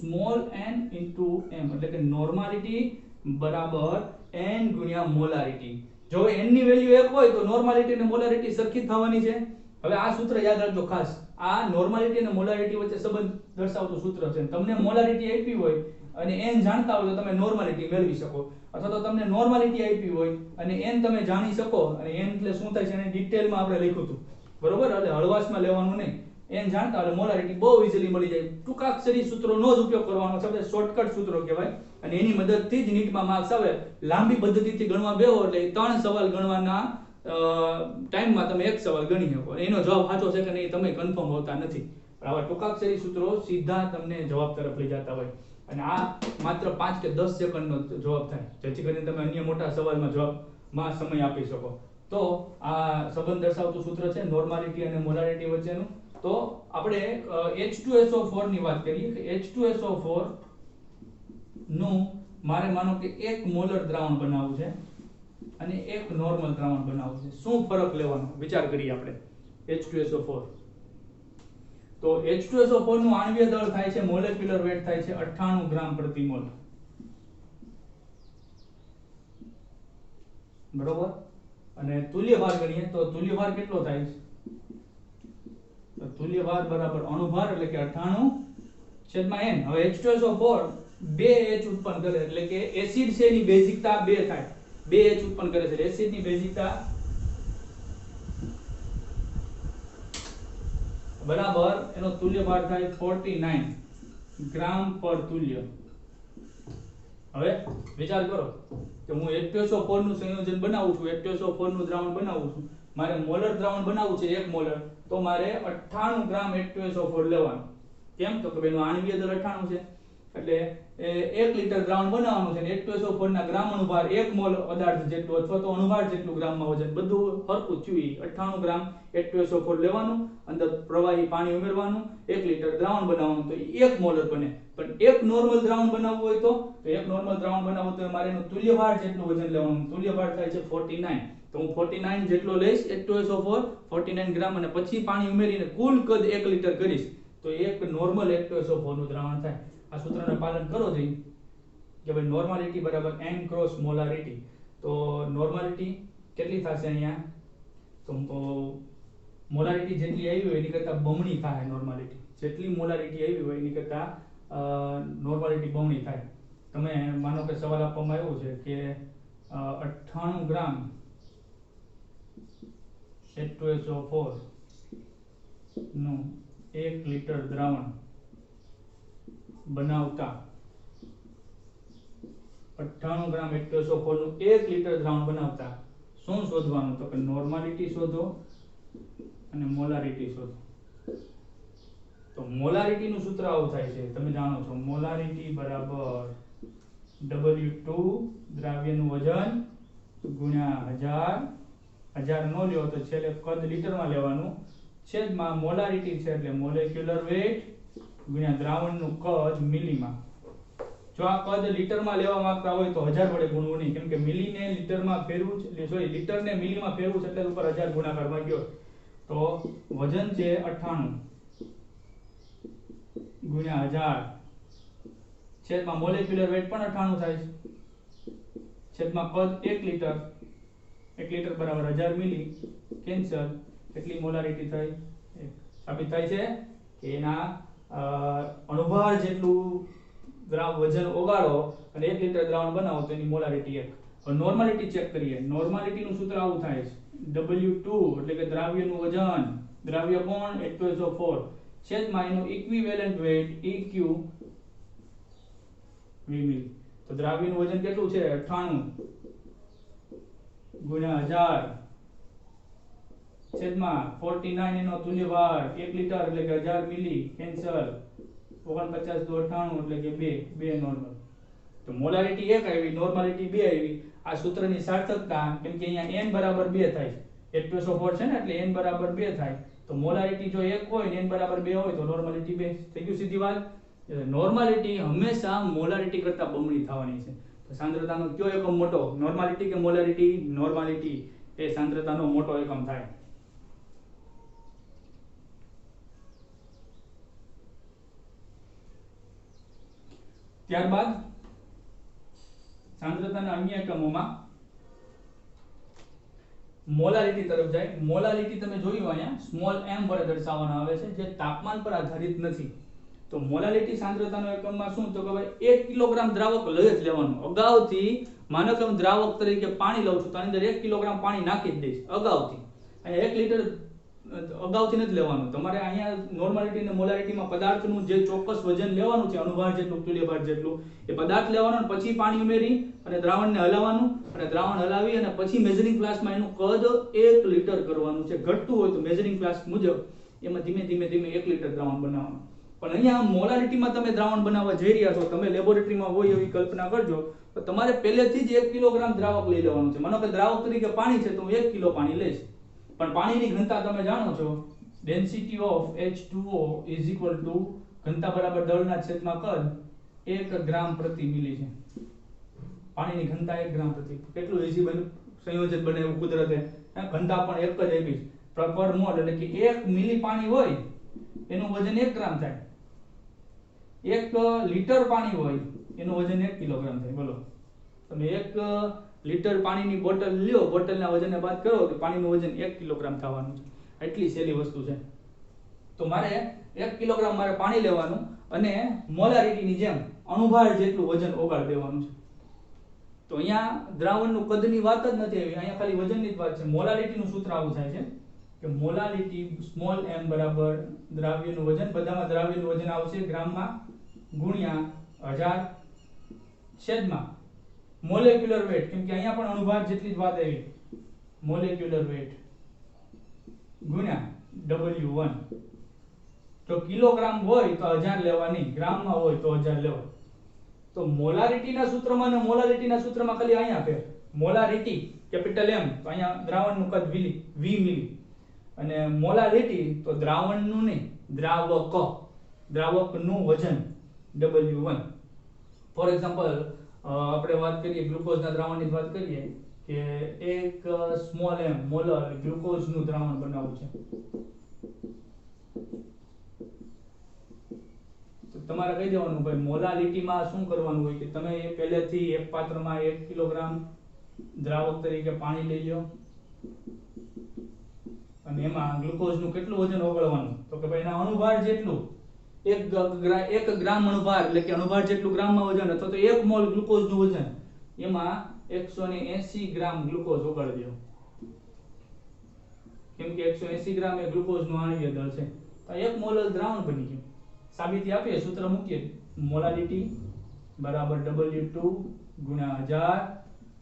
small n * m, એટલે કે નોર્માલિટી બરાબર n ગુણ્યા મોલારિટી. જો n ની વેલ્યુ 1 હોય તો નોર્માલિટી અને મોલારિટી સરખી થવાની છે. હવે આ સૂત્ર યાદ રાખજો ખાસ, આ નોર્માલિટી અને મોલારિટી વચ્ચે સંબંધ દર્શાવતું સૂત્ર છે. તમને મોલારિટી આપી હોય અને n જાણતા હોય તો તમે નોર્માલિટી મેળવી શકો, અથવા તો તમને નોર્માલિટી આપી હોય અને n તમે જાણી શકો, અને n એટલે શું થાય છે એને ડિટેલમાં આપણે લખ્યું હતું, બરોબર? એટલે હળવાશમાં લેવાનું નહીં. n જાણતા એટલે મોલારિટી બહુ ઈઝીલી મળી જાય. ટૂંકાક્ષરી સૂત્રોનો જ ઉપયોગ કરવાનો છે, આપણે શોર્ટકટ સૂત્રો કહેવાય, અને એની મદદથી જ નીટમાં માર્ક્સ આવે. લાંબી પદ્ધતિથી ગણવા બેહો એટલે 3 સવાલ ગણવાના ટાઈમમાં તમે 1 સવાલ ગણી શકો, અને એનો જવાબ સાચો છે કે નહીં તમે કન્ફર્મ હોતા નથી. પણ આવા ટૂંકાક્ષરી સૂત્રો સીધા તમને જવાબ તરફ લઈ જતા હોય, અને આ માત્ર 5 કે 10 સેકન્ડનો જવાબ થાય, જેથી કરીને તમે અન્ય મોટા સવાલમાં જવાબમાં સમય આપી શકો. તો આ સંબંધ દર્શાવતું સૂત્ર છે નોર્માલિટી અને મોલારિટી વચ્ચેનું. તો આપણે H2SO4 ની વાત કરીએ કે H2SO4 નું મારે માનો કે 1 મોલર દ્રાવણ બનાવવું છે અને 1 નોર્મલ દ્રાવણ બનાવવું છે. શું ફરક લેવાનો વિચાર કરીએ આપણે. H2SO4 તો H2SO4 નું આણ્વીય દળ થાય છે, મોલેક્યુલર વેટ થાય છે 98 ગ્રામ પ્રતિ મોલ. બરોબર. અને તુલ્ય ભાર ગણીએ તો તુલ્ય ભાર કેટલો થાય છે? તો તુલ્ય ભાર બરાબર અણુભાર એટલે કે 98 છેદમાં n. હવે H2SO4 બે H ઉત્પન્ન કરે એટલે કે એસિડ છે એની બેઝિકતા 2 થાય. 2 H ઉત્પન્ન કરે છે. એસિડ ની બેઝિકતા બરાબર એનો તુલ્ય ભાર થાય 49 ગ્રામ પર તુલ્ય. હવે વિચાર કરો કે હું H2SO4 નું સંયોજન બનાવું છું, H2SO4 નું દ્રાવણ બનાવું છું, મારે મોલર દ્રાવણ બનાવવું છે 1 મોલર, તો મારે 98 ગ્રામ H2SO4 લેવાનું. કેમ? તો કે એનું આણ્વીય દળ 98 છે એટલે 1 લિટર દ્રાવણ બનાવવાનું છે અને H2SO4 ના ગ્રામ અણુભાર 1 મોલ પદાર્થ જેટલું અથવા તો અણુભાર જેટલું ગ્રામમાં વજન બધું હરખું થયું. 98 ગ્રામ H2SO4 લેવાનું, અંદર પ્રવાહી પાણી ઉમેરવાનું, 1 લિટર દ્રાવણ બનાવવાનું, તો 1 મોલર બને. પણ એક નોર્મલ દ્રાવણ બનાવવું હોય તો એક નોર્મલ દ્રાવણ બનાવવું તો મારે એનું તુલ્ય ભાર જેટલું વજન લેવાનું. તુલ્ય ભાર થાય છે 49. તો હું 49 જેટલો લઈશ H2SO4 49 ગ્રામ અને પછી પાણી ઉમેરીને કુલ કદ 1 લિટર કરીશ તો એક નોર્મલ H2SO4 નું દ્રાવણ થાય. આ સૂત્રને પાલન કરો જઈ કે ભાઈ નોર્માલિટી બરાબર n ક્રોસ મોલારિટી. તો નોર્માલિટી કેટલી થશે અહીંયા? તો મોલારિટી જેટલી આવી હોય એની કરતા બમણી થાય. નોર્માલિટી જેટલી મોલારિટી આવી હોય એની કરતા નોર્માલિટી બમણી થાય. તમે માનો કે સવાલ આપવામાં આવ્યો છે કે 98 ગ્રામ H2SO4 નું 1 લિટર દ્રાવણ બનાવતા 98 ગ્રામ H2SO4 નું 1 લિટર દ્રાવણ બનાવતા શું શોધવાનું? તો કે નોર્માલિટી શોધો અને મોલારિટી શોધો. તો મોલારિટી નું સૂત્ર આવું થાય છે, તમે જાણો છો, મોલારિટી બરાબર W2 દ્રાવ્યનું વજન ગુણ્યા 1000. 1000 નો લ્યો તો છેલ્લે કદ લીટરમાં લેવાનું, છેદમાં મોલારિટી છે એટલે મોલેક્યુલર વેટ ગુણ્યા દ્રાવણનું કદ મિલીમાં. જો આ કદ લીટરમાં લેવા માંગતા હોય તો 1000 વડે ગુણવું નહીં, કેમ કે મિલીને લીટરમાં ફેરવું છે, સોરી લીટરને મિલીમાં ફેરવું છે એટલે ઉપર 1000 ગુણાકારમાં ગયો. તો વજન છે 98 ગુણ્યા 1000 છેદમાં મોલેક્યુલર વેટ પણ 98 થાય છે, છેદમાં કદ 1 લિટર. 1 લિટર બરાબર 1000 મિલી, કેન્સલ. કેટલી મોલારિટી થઈ? સાબિત થાય છે કે એના અણુભાર જેટલું વજન ઓગાળો અને 1 લિટર દ્રાવણ બનાવો તો એની મોલારિટી 1. હવે નોર્માલિટી ચેક કરીએ. નોર્માલિટી નું સૂત્ર આવું થાય છે, W2 એટલે કે દ્રાવ્યનું વજન, દ્રાવ્ય કોણ? H2SO4 છેદમાં એનું ઇક્વિવેલન્ટ વેટ EQ મિલી. તો દ્રાવ્યનું વજન કેટલું છે? 98 ગુણ્યા 1000 છેદમાં 49 એનો તુલ્ય ભાર 1 લિટર એટલે કે 1000 મિલી, કેન્સલ. 49 દુ 98 એટલે કે 2 નોર્મલ. તો મોલારિટી 1 આવી, નોર્માલિટી 2 આવી. આ સૂત્રની સાર્થકતા, કેમ કે અહીંયા n બરાબર 2 થાય છે, H2SO4 છે ને એટલે n બરાબર 2 થાય. તો મોલારિટી જો 1 હોય ને n બરાબર 2 હોય તો નોર્માલિટી 2 થઈ ગયું. સીધી વાત. નોર્માલિટી હંમેશા મોલારિટી કરતા બમણી થવાની છે. તો સાંદ્રતાનો કયો એકમ મોટો? નોર્માલિટી કે મોલારિટી? નોર્માલિટી એ સાંદ્રતાનો મોટો એકમ થાય. ત્યારબાદ સાંદ્રતાના અન્ય એકમોમાં મોલારિટી તરફ જાય. મોલારિટી તમે જોયું અહીંયા સ્મોલ m વડે દર્શાવવામાં આવે છે, જે તાપમાન પર આધારિત નથી. તો મોલારિટી સાંદ્રતાનો એકમમાં શું? તો કે ભાઈ 1 કિલોગ્રામ દ્રાવક લઈ જ લેવાનું. અગાઉથી માનો કે હું દ્રાવક તરીકે પાણી લઉં છું તો આની અંદર 1 કિલોગ્રામ પાણી નાખી જ દઈશ અગાઉથી. અહીંયા 1 લિટર અગાઉથી નથી લેવાનું. તમારે અહીંયા નોર્માલિટી અને મોલારિટીમાં પદાર્થનું જે ચોક્કસ વજન લેવાનું છે, અણુભાર જેટલું, તુલ્યભાર જેટલું, એ પદાર્થ લેવાનો અને પછી પાણી ઉમેરી અને દ્રાવણને હલાવવાનું અને દ્રાવણ હલાવી અને પછી મેઝરિંગ ફ્લાસ્કમાં એનું કદ 1 લિટર કરવાનું છે. ઘટતું હોય તો મેઝરિંગ ફ્લાસ્ક મુજબ એમાં ધીમે ધીમે 1 લિટર દ્રાવણ બનાવવાનું. પણ અહીંયા મોલારિટીમાં તમે દ્રાવણ બનાવવા જઈ રહ્યા છો, તમે લેબોરેટરીમાં હોય એવી કલ્પના કરજો, તો તમારે પહેલેથી જ 1 કિલોગ્રામ દ્રાવક લઈ લેવાનું છે. માનો કે દ્રાવક તરીકે પાણી છે તો હું 1 કિલો પાણી લઈશ. પણ પાણીની ઘનતા તમે જાણો છો, density of H2O is equal to ઘનતા બરાબર દળના છેદમાં કદ 1 ગ્રામ પ્રતિ મિલી છે. પાણીની ઘનતા 1 ગ્રામ પ્રતિ. કેટલું ઇઝી સંયોજન બનાવ્યું કુદરતે. ઘનતા પણ એક જ આપી પર મોલ, એટલે કે 1 મિલી પાણી હોય એનું વજન 1 ગ્રામ થાય. 1 લિટર પાણી હોય એનું વજન 1 કિલોગ્રામ થાય. બોલો, તમે 1 લિટર પાણીની બોટલ લ્યો, બોટલના વજનને બાદ કરો તો પાણીનું વજન 1 કિલોગ્રામ થવાનું છે. એટલી સહેલી વસ્તુ છે. તો મારે 1 કિલોગ્રામ મારે પાણી લેવાનું અને મોલારિટીની જેમ અણુભાર જેટલું વજન ઓગાળી દેવાનું છે. તો અહીંયા દ્રાવણનું કદની વાત જ નથી આવી, અહીંયા ખાલી વજનની જ વાત છે. મોલારિટીનું સૂત્ર આવું થાય છે કે મોલારિટી સ્મોલ m બરાબર દ્રાવ્યનું વજન, બધામાં દ્રાવ્યનું વજન આવશે ગ્રામમાં ગુણ્યા 1000 છેદમાં મોલેક્યુલર વેટ, કેમ કે અહીંયા પણ અણુભાર જેટલી જ વાત આવી, મોલેક્યુલર વેટ ગુણ્યા W1. જો કિલોગ્રામ હોય તો 1000 લેવાની, ગ્રામમાં હોય તો 1000 લેવા. તો મોલારિટીના સૂત્રમાં અને મોલારિટીના સૂત્રમાં ખાલી અહીંયા ફેર. મોલારિટી કેપિટલ M તો અહીંયા દ્રાવણનું કદ v મિલી, અને મોલારિટી તો દ્રાવણનું નહીં, દ્રાવકનું વજન W1. ફોર એક્ઝામ્પલ આપણે વાત કરીએ ગ્લુકોઝના દ્રાવણની વાત કરીએ કે 1 સ્મોલ m મોલર ગ્લુકોઝનું દ્રાવણ બનાવવું છે. તમારે કહી દેવાનું ભાઈ મોલાલિટીમાં શું કરવાનું હોય કે તમે પહેલેથી એક પાત્રમાં 1 કિલોગ્રામ દ્રાવક તરીકે પાણી લઈ લો અને એમાં ગ્લુકોઝનું કેટલું વજન ઓગળવાનું, તો કે ભાઈ એના અણુભાર જેટલું 1 ગ્રામ અણુભાર, એટલે કે અણુભાર જેટલું ગ્રામમાં વજન, અથવા તો 1 મોલ ગ્લુકોઝનું વજન, એમાં 180 ગ્રામ ગ્લુકોઝ ઓગાળી દો. કેમ કે 180 ગ્રામ એ ગ્લુકોઝનું આણ્વીય દળ છે. તો 1 મોલ દ્રાવણ બની ગયું. સાબિતી આપીએ, સૂત્ર મૂકીએ, મોલાલિટી બરાબર W2 ગુણ્યા 1000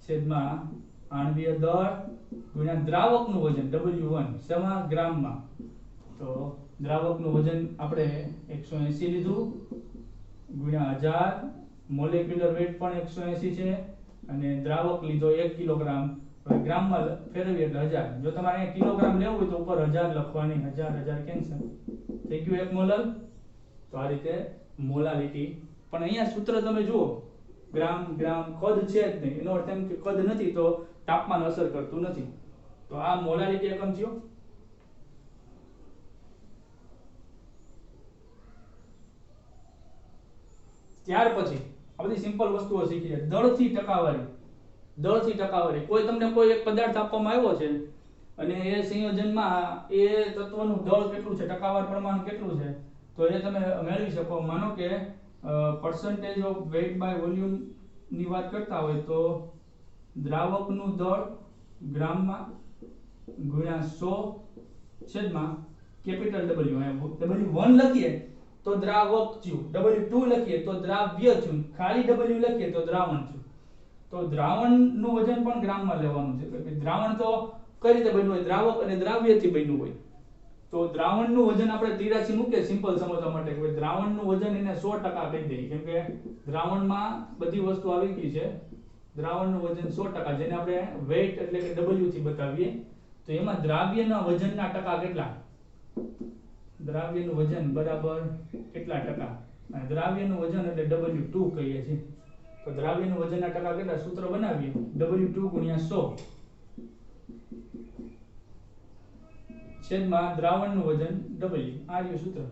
છેદમાં આણ્વીય દળ ગુણ્યા દ્રાવકનું વજન W1 સમા ગ્રામમાં. તો દ્રાવકનું વજન આપણે 180 લીધું ગુણ્યા 1000, મોલેક્યુલર વેટ પણ 180 છે અને દ્રાવક લીધો 1 કિલોગ્રામ. હવે ગ્રામમાં ફેરવીએ એટલે 1000. જો તમારે અહીંયા કિલોગ્રામ લેવું હોય તો ઉપર 1000 લખવાની, 1000 કેન્સલ થઈ ગયું 1 મોલ. તો આ રીતે મોલાલિટી. પણ અહીંયા સૂત્ર તમે જુઓ, ગ્રામ કદ છે જ નહીં, એનો અર્થ એમ કે કદ નથી તો તાપમાન અસર કરતું નથી. તો આ મોલાલિટી એકમ થયો. ત્યાર પછી આ બધી સિમ્પલ વસ્તુઓ શીખી છે. દળથી ટકાવારી. કોઈ તમને કોઈ એક પદાર્થ આપવામાં આવ્યો છે અને એ સંયોજનમાં એ તત્વનું દળ કેટલું છે, ટકાવાર પ્રમાણ કેટલું છે, તો એ તમે મેળવી શકો. માનો કે percentage of weight by volume ની વાત કરતા હોય તો દ્રાવકનું દળ ગ્રામમાં ગુણ્યા 100 છેદમાં કેપિટલ W. W1 લખીએ તો દ્રાવક થયું, W2 લખીએ તો દ્રાવ્ય થયું, ખાલી W લખીએ તો દ્રાવણ થયું. તો દ્રાવણનું વજન પણ ગ્રામમાં લેવાનું છે. દ્રાવણ તો કઈ રીતે બન્યું હોય, દ્રાવક અને દ્રાવ્યથી બન્યું હોય. તો દ્રાવણનું વજન આપણે 83 મૂકીએ સિમ્પલ સમજવા માટે કે દ્રાવણનું વજન એને 100% કહી દઈએ, કેમ કે દ્રાવણમાં બધી વસ્તુ આવી ગઈ છે. દ્રાવણનું વજન 100%, જેને આપણે વેઇટ એટલે કે W થી બતાવીએ. તો એમાં દ્રાવ્યના વજનના ટકા કેટલા, દ્રાવ્યનું વજન બરાબર કેટલા ટકા, અને દ્રાવ્યનું વજન એટલે W2 કહીએ છીએ. તો દ્રાવ્યનું વજનના ટકા કેટલા, સૂત્ર બનાવીએ, W2 ગુણ્યા 100 છેદમાં દ્રાવણનું વજન W. આ રહ્યું સૂત્ર.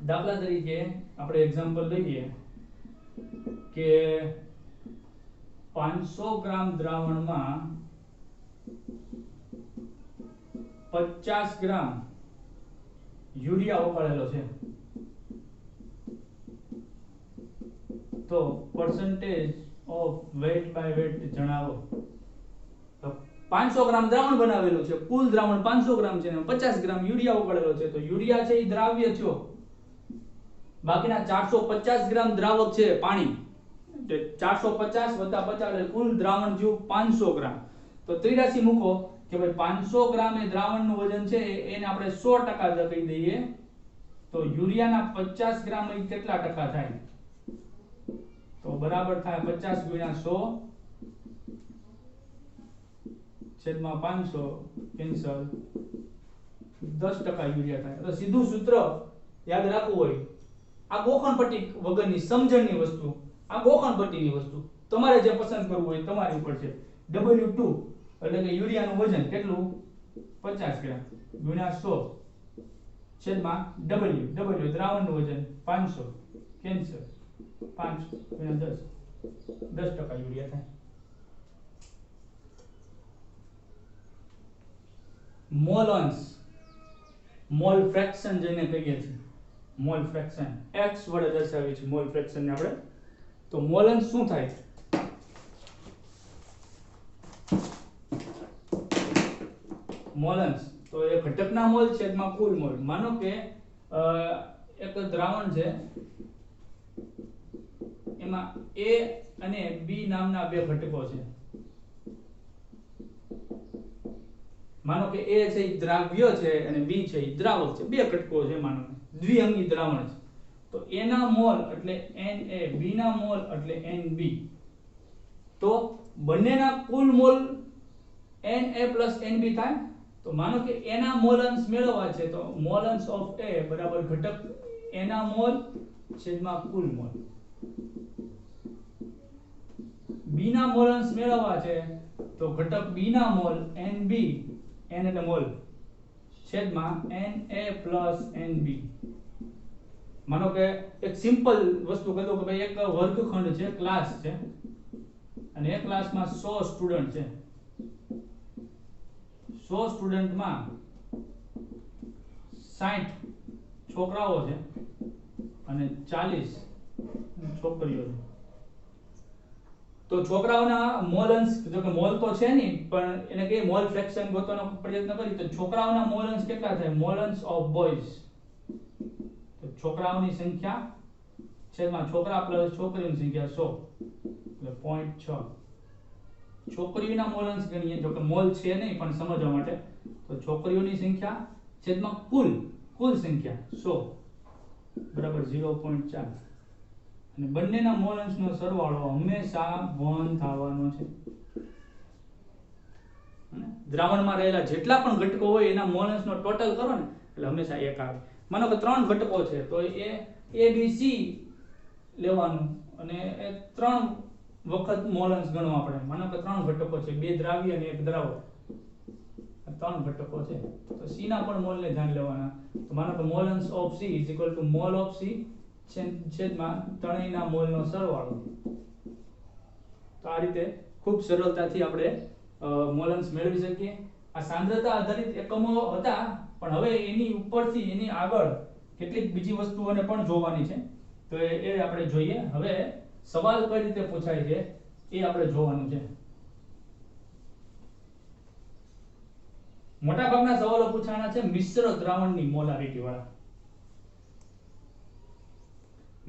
દાખલા તરીકે આપણે એક્ઝામ્પલ લઈએ કે 500 ગ્રામ દ્રાવણમાં 50 ગ્રામ યુરિયા ઓગાળેલો છે. તો percentage of weight by weight જણાવો. 500 ગ્રામ દ્રાવણ બનાવેલું છે, કુલ દ્રાવણ 500 ગ્રામ છે ને 50 ગ્રામ યુરિયા ઓગાળેલો છે. તો યુરિયા છે એ દ્રાવ્ય થયો, બાકીના 450 ગ્રામ દ્રાવક છે પાણી, એટલે 450 વત્તા 50 એટલે કુલ દ્રાવણ થયું 500 ગ્રામ. તો 83 મૂકો કે ભાઈ 500 ગ્રામ એ દ્રાવણનું વજન છે એને આપણે 100% કહી દઈએ. તો યુરિયાના 50 ગ્રામ એ કેટલા ટકા થાય, તો બરાબર થાય 50 ગુણ્યા 100 છેદમાં 500 કેન્સલ, 10% યુરિયા થાય. તો સીધું સૂત્ર યાદ રાખવું હોય, આ ગોખણપટ્ટી વગરની સમજણની વસ્તુ, આ ગોખણપટ્ટીની વસ્તુ તમારે જે પસંદ કરવું હોય તમારી ઉપર છે. W2 એટલે કે યુરિયાનું વજન કેટલું, 50 ગ્રામ ગુણ્યા 100 છેદમાં W દ્રાવણનું વજન 500 કેન્સલ 5 × 10% યુરિયા થાય. મોલ અંશ મોલ ફ્રેક્શન જેને કહીએ છીએ મોલ ફ્રેક્શન x વડે દર્શાવીએ છીએ મોલ ફ્રેક્શન ને આપણે. તો મોલ અંશ શું થાય? મોલ અંશ તો એ ઘટકના મોલ છેદમાં કુલ મોલ. માનો કે એક દ્રાવણ છે એમાં A અને B નામના બે ઘટકો છે. માનો કે A છે એ દ્રાવ્ય છે અને B છે એ દ્રાવક છે. બે ઘટકો છે માનો દ્વિઅંગી દ્રાવણ છે. તો A ના મોલ એટલે Na, B ના મોલ એટલે Nb. તો બંનેના કુલ મોલ Na + Nb થાય. તો માનો કે A ના મોલ અંશ મેળવવા છે તો મોલ અંશ ઓફ A બરાબર ઘટક A ના મોલ છેદમાં કુલ મોલ. B ના મોલ અંશ મેળવવા છે તો ઘટક B ના મોલ Nb N એટલે મોલ છેદમાં Na + Nb. માનો કે એક સિમ્પલ વસ્તુ કહી દઉં કે ભાઈ એક વર્ગખંડ છે ક્લાસ છે અને એક ક્લાસમાં 100 સ્ટુડન્ટ છે. 100 સ્ટુડન્ટમાં 60 છોકરાઓ છે અને 40 છોકરીઓ છે. તો છોકરાઓના મોલ અંશ જો કે મોલ તો છે નહીં પણ એને કે મોલ ફ્રેક્શન ગોતવાનો પ્રયત્ન કરી તો છોકરાઓના મોલ અંશ કેટલા થાય? મોલ અંશ ઓફ બોયઝ. તો છોકરાઓની સંખ્યા છેદમાં છોકરા પ્લસ છોકરીઓની સંખ્યા 100 એટલે 0.6. છોકરીઓના મોલ અંશ ગણીએ જો કે મોલ છે નહીં પણ સમજવા માટે તો છોકરીઓની સંખ્યા છેદમાં કુલ સંખ્યા 100 બરાબર 0.4 અને બંનેના મોલ અંશનો સરવાળો હંમેશા 1 થવાનો છે. દ્રાવણમાં રહેલા જેટલા પણ ઘટકો હોય એના મોલ અંશનો ટોટલ કરો ને એટલે હંમેશા 1 આવે. માનો કે 3 ઘટકો છે તો એ A B C લેવાનું અને એ 3 વખત મોલ અંશ ગણવા પડે. માનો કે 3 ઘટકો છે, 2 દ્રાવ્ય અને 1 દ્રાવક. 3 ઘટકો છે તો C ના પણ મોલ ને ધ્યાન લેવાના. તો માનો કે મોલ અંશ of C mall of C છેદમાં ત્રણેયના મોલનો સરવાળો. તો આ રીતે ખૂબ સરળતાથી આપણે મોલ અંશ મેળવી શકીએ. આ સાંદ્રતા આધારિત એકમો હતા પણ હવે એની ઉપરથી એની આગળ કેટલીક બીજી વસ્તુઓને પણ જોવાની છે. તો એ આપણે જોઈએ. હવે સવાલ કઈ રીતે પૂછાય છે એ આપણે જોવાનું છે. મોટા ભાગના સવાલો પૂછાણા છે મિશ્ર દ્રાવણની મોલારિટી વાળા.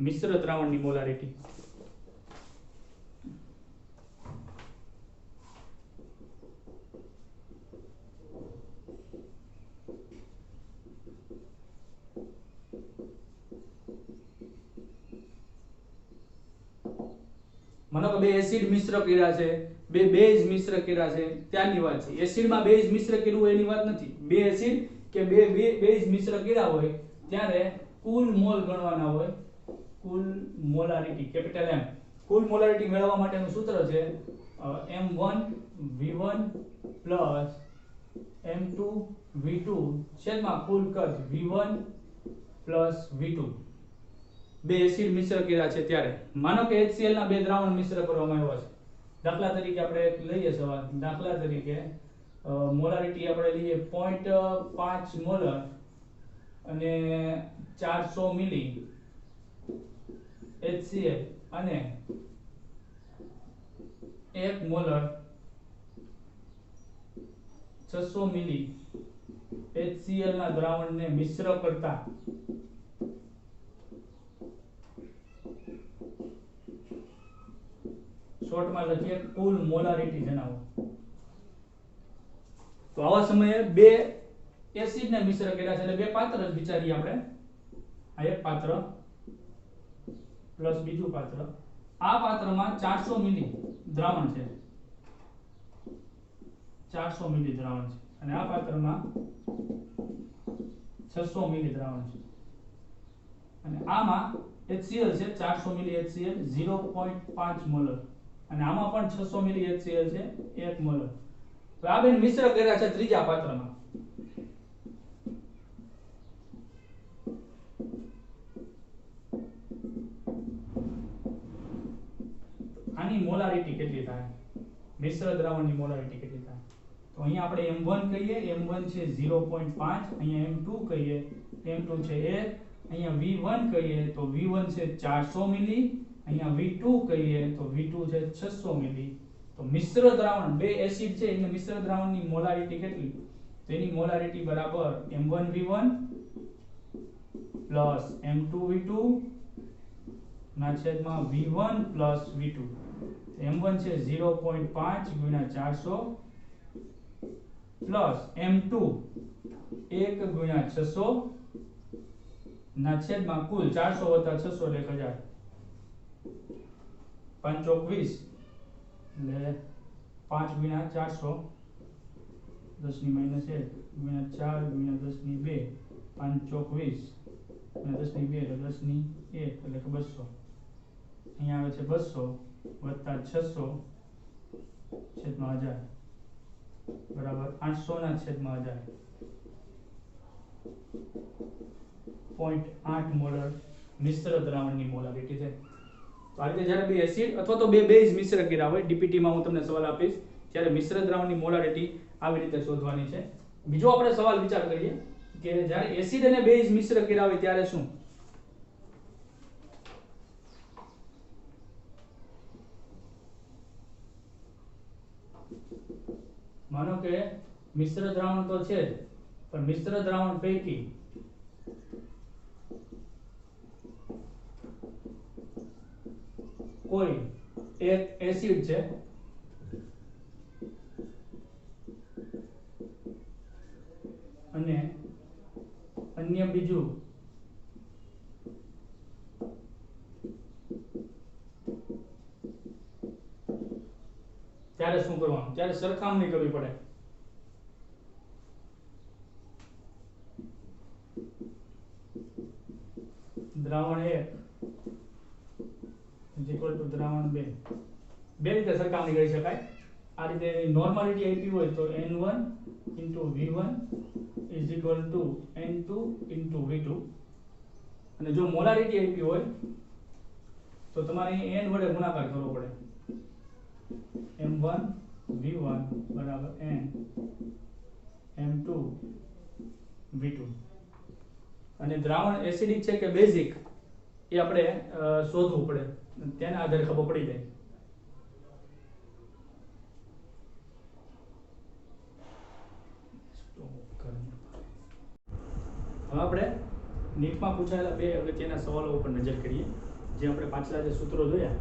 મિશ્ર દ્રાવણની મોલારિટી. માનો કે બે એસિડ મિશ્ર કર્યા છે, બે બેઝ મિશ્ર કર્યા છે, ત્યારની વાત છે. એસિડમાં બેઝ મિશ્ર કર્યું હોય એની વાત નથી. બે એસિડ કે બે બેઝ મિશ્ર કર્યા હોય ત્યારે કુલ મોલ ગણવાના હોય. કુલ મોલારિટી કેપિટલ M. કુલ મોલારિટી મેળવવા માટેનું સૂત્ર છે M1 V1 M2 V2 છેદમાં કુલ કદ V1 V2. બે એસિડ મિશ્ર કર્યા છે ત્યારે માનો કે HCl ના બે દ્રાવણ મિશ્ર કરવામાં આવ્યા છે. દાખલા તરીકે આપણે એક લઈએ સવાલ. દાખલા તરીકે મોલારિટી આપણે લઈએ 0.5 મોલર અને 400 મિલી HCl અને 1 મોલર 600 મિલી HCl ના દ્રાવણને મિશ્ર કરતા શોર્ટમાં લખીએ કુલ મોલારિટી જણાવો. તો આવા સમયે બે એસિડ ને મિશ્ર કર્યા છે એટલે બે પાત્ર જ વિચારીએ આપણે. આ એક પાત્ર પ્લસ બીજું પાત્ર. આ પાત્રમાં 400 મિલી દ્રાવણ છે. 400 મિલી દ્રાવણ છે અને આ પાત્રમાં 600 મિલી દ્રાવણ છે અને આમાં HCl છે 400 મિલી HCl 0.5 મોલર અને આમાં પણ 600 મિલી HCl છે 1 મોલર. તો આ બે મિશ્ર કર્યા છે ત્રીજા પાત્રમાં. આની મોલારિટી કેટલી થાય, મિશ્ર દ્રાવણની મોલારિટી કેટલી થાય. તો અહીંયા આપણે m1 કહીએ, m1 છે 0.5, અહીંયા m2 કહીએ, m2 છે 1, અહીંયા v1 કહીએ તો v1 છે 400 મિલી, અહીંયા v2 કહીએ તો v2 છે 600 મિલી. તો મિશ્ર દ્રાવણ, બે એસિડ છે એટલે મિશ્ર દ્રાવણની મોલારિટી કેટલી, તો એની મોલારિટી બરાબર m1 v1 plus m2 v2 ના છેદમાં v1 પ્લસ v2. m1 છે 0.5 ગુણ્યા 400 પ્લસ m2 1 ગુણ્યા 600 ના છેદમાં કુલ 400 વત્તા 600 એટલે 1000. 5 ચોક 20 એટલે 5 ગુણ્યા 400 10 ની માઈનસ 1 ગુણ્યા 4 ગુણ્યા 10 ની 2 5 ચોક 20 ગુણ્યા 10 ની 2 એટલે 10 ની 1 એટલે કે 200. અહીંયા આવે છે 200 વત્તા 600 છેદમાં 1000 બરાબર 800 ના છેદમાં 1000. 0.8 મોલર મિશ્ર દ્રાવણની મોલારિટી છે. તો આ રીતે જ્યારે બે એસિડ અથવા તો બે બેઝ મિશ્ર કર્યા હોય, ડીપીટી માં હું તમને સવાલ આપીશ, ત્યારે મિશ્ર દ્રાવણની મોલારિટી આવી રીતે શોધવાની છે. બીજો આપણે સવાલ વિચાર કરીએ કે જ્યારે એસિડ અને બેઝ મિશ્ર કર્યા હોય ત્યારે શું? માનો કે મિશ્ર દ્રાવણ તો છે જ, પણ મિશ્ર દ્રાવણ પૈકી કોઈ એક એસિડ છે અને અન્ય બીજું ત્યારે શું કરવાનું? ત્યારે સરખામણી કરવી પડે. દ્રાવણ 1 ઇક્વલ ટુ દ્રાવણ 2 બે રીતે સરખામણી કરી શકાય. આ રીતે નોર્માલિટી આપી હોય તો n1 v1 is equal to n2 v2, અને જો મોલારિટી આપી હોય તો તમારે n વડે ગુણાકાર કરવો પડે. m1 v1 બરાબર n m2 v2. અને દ્રાવણ એસિડિક છે કે બેઝિક એ આપણે શોધવું પડે, તેના આધારે ખબર પડી જાય. હવે આપણે નીટમાં પૂછાયેલા બે અગત્યના સવાલો ઉપર નજર કરીએ, જે આપણે પાછલા જે સૂત્રો જોયા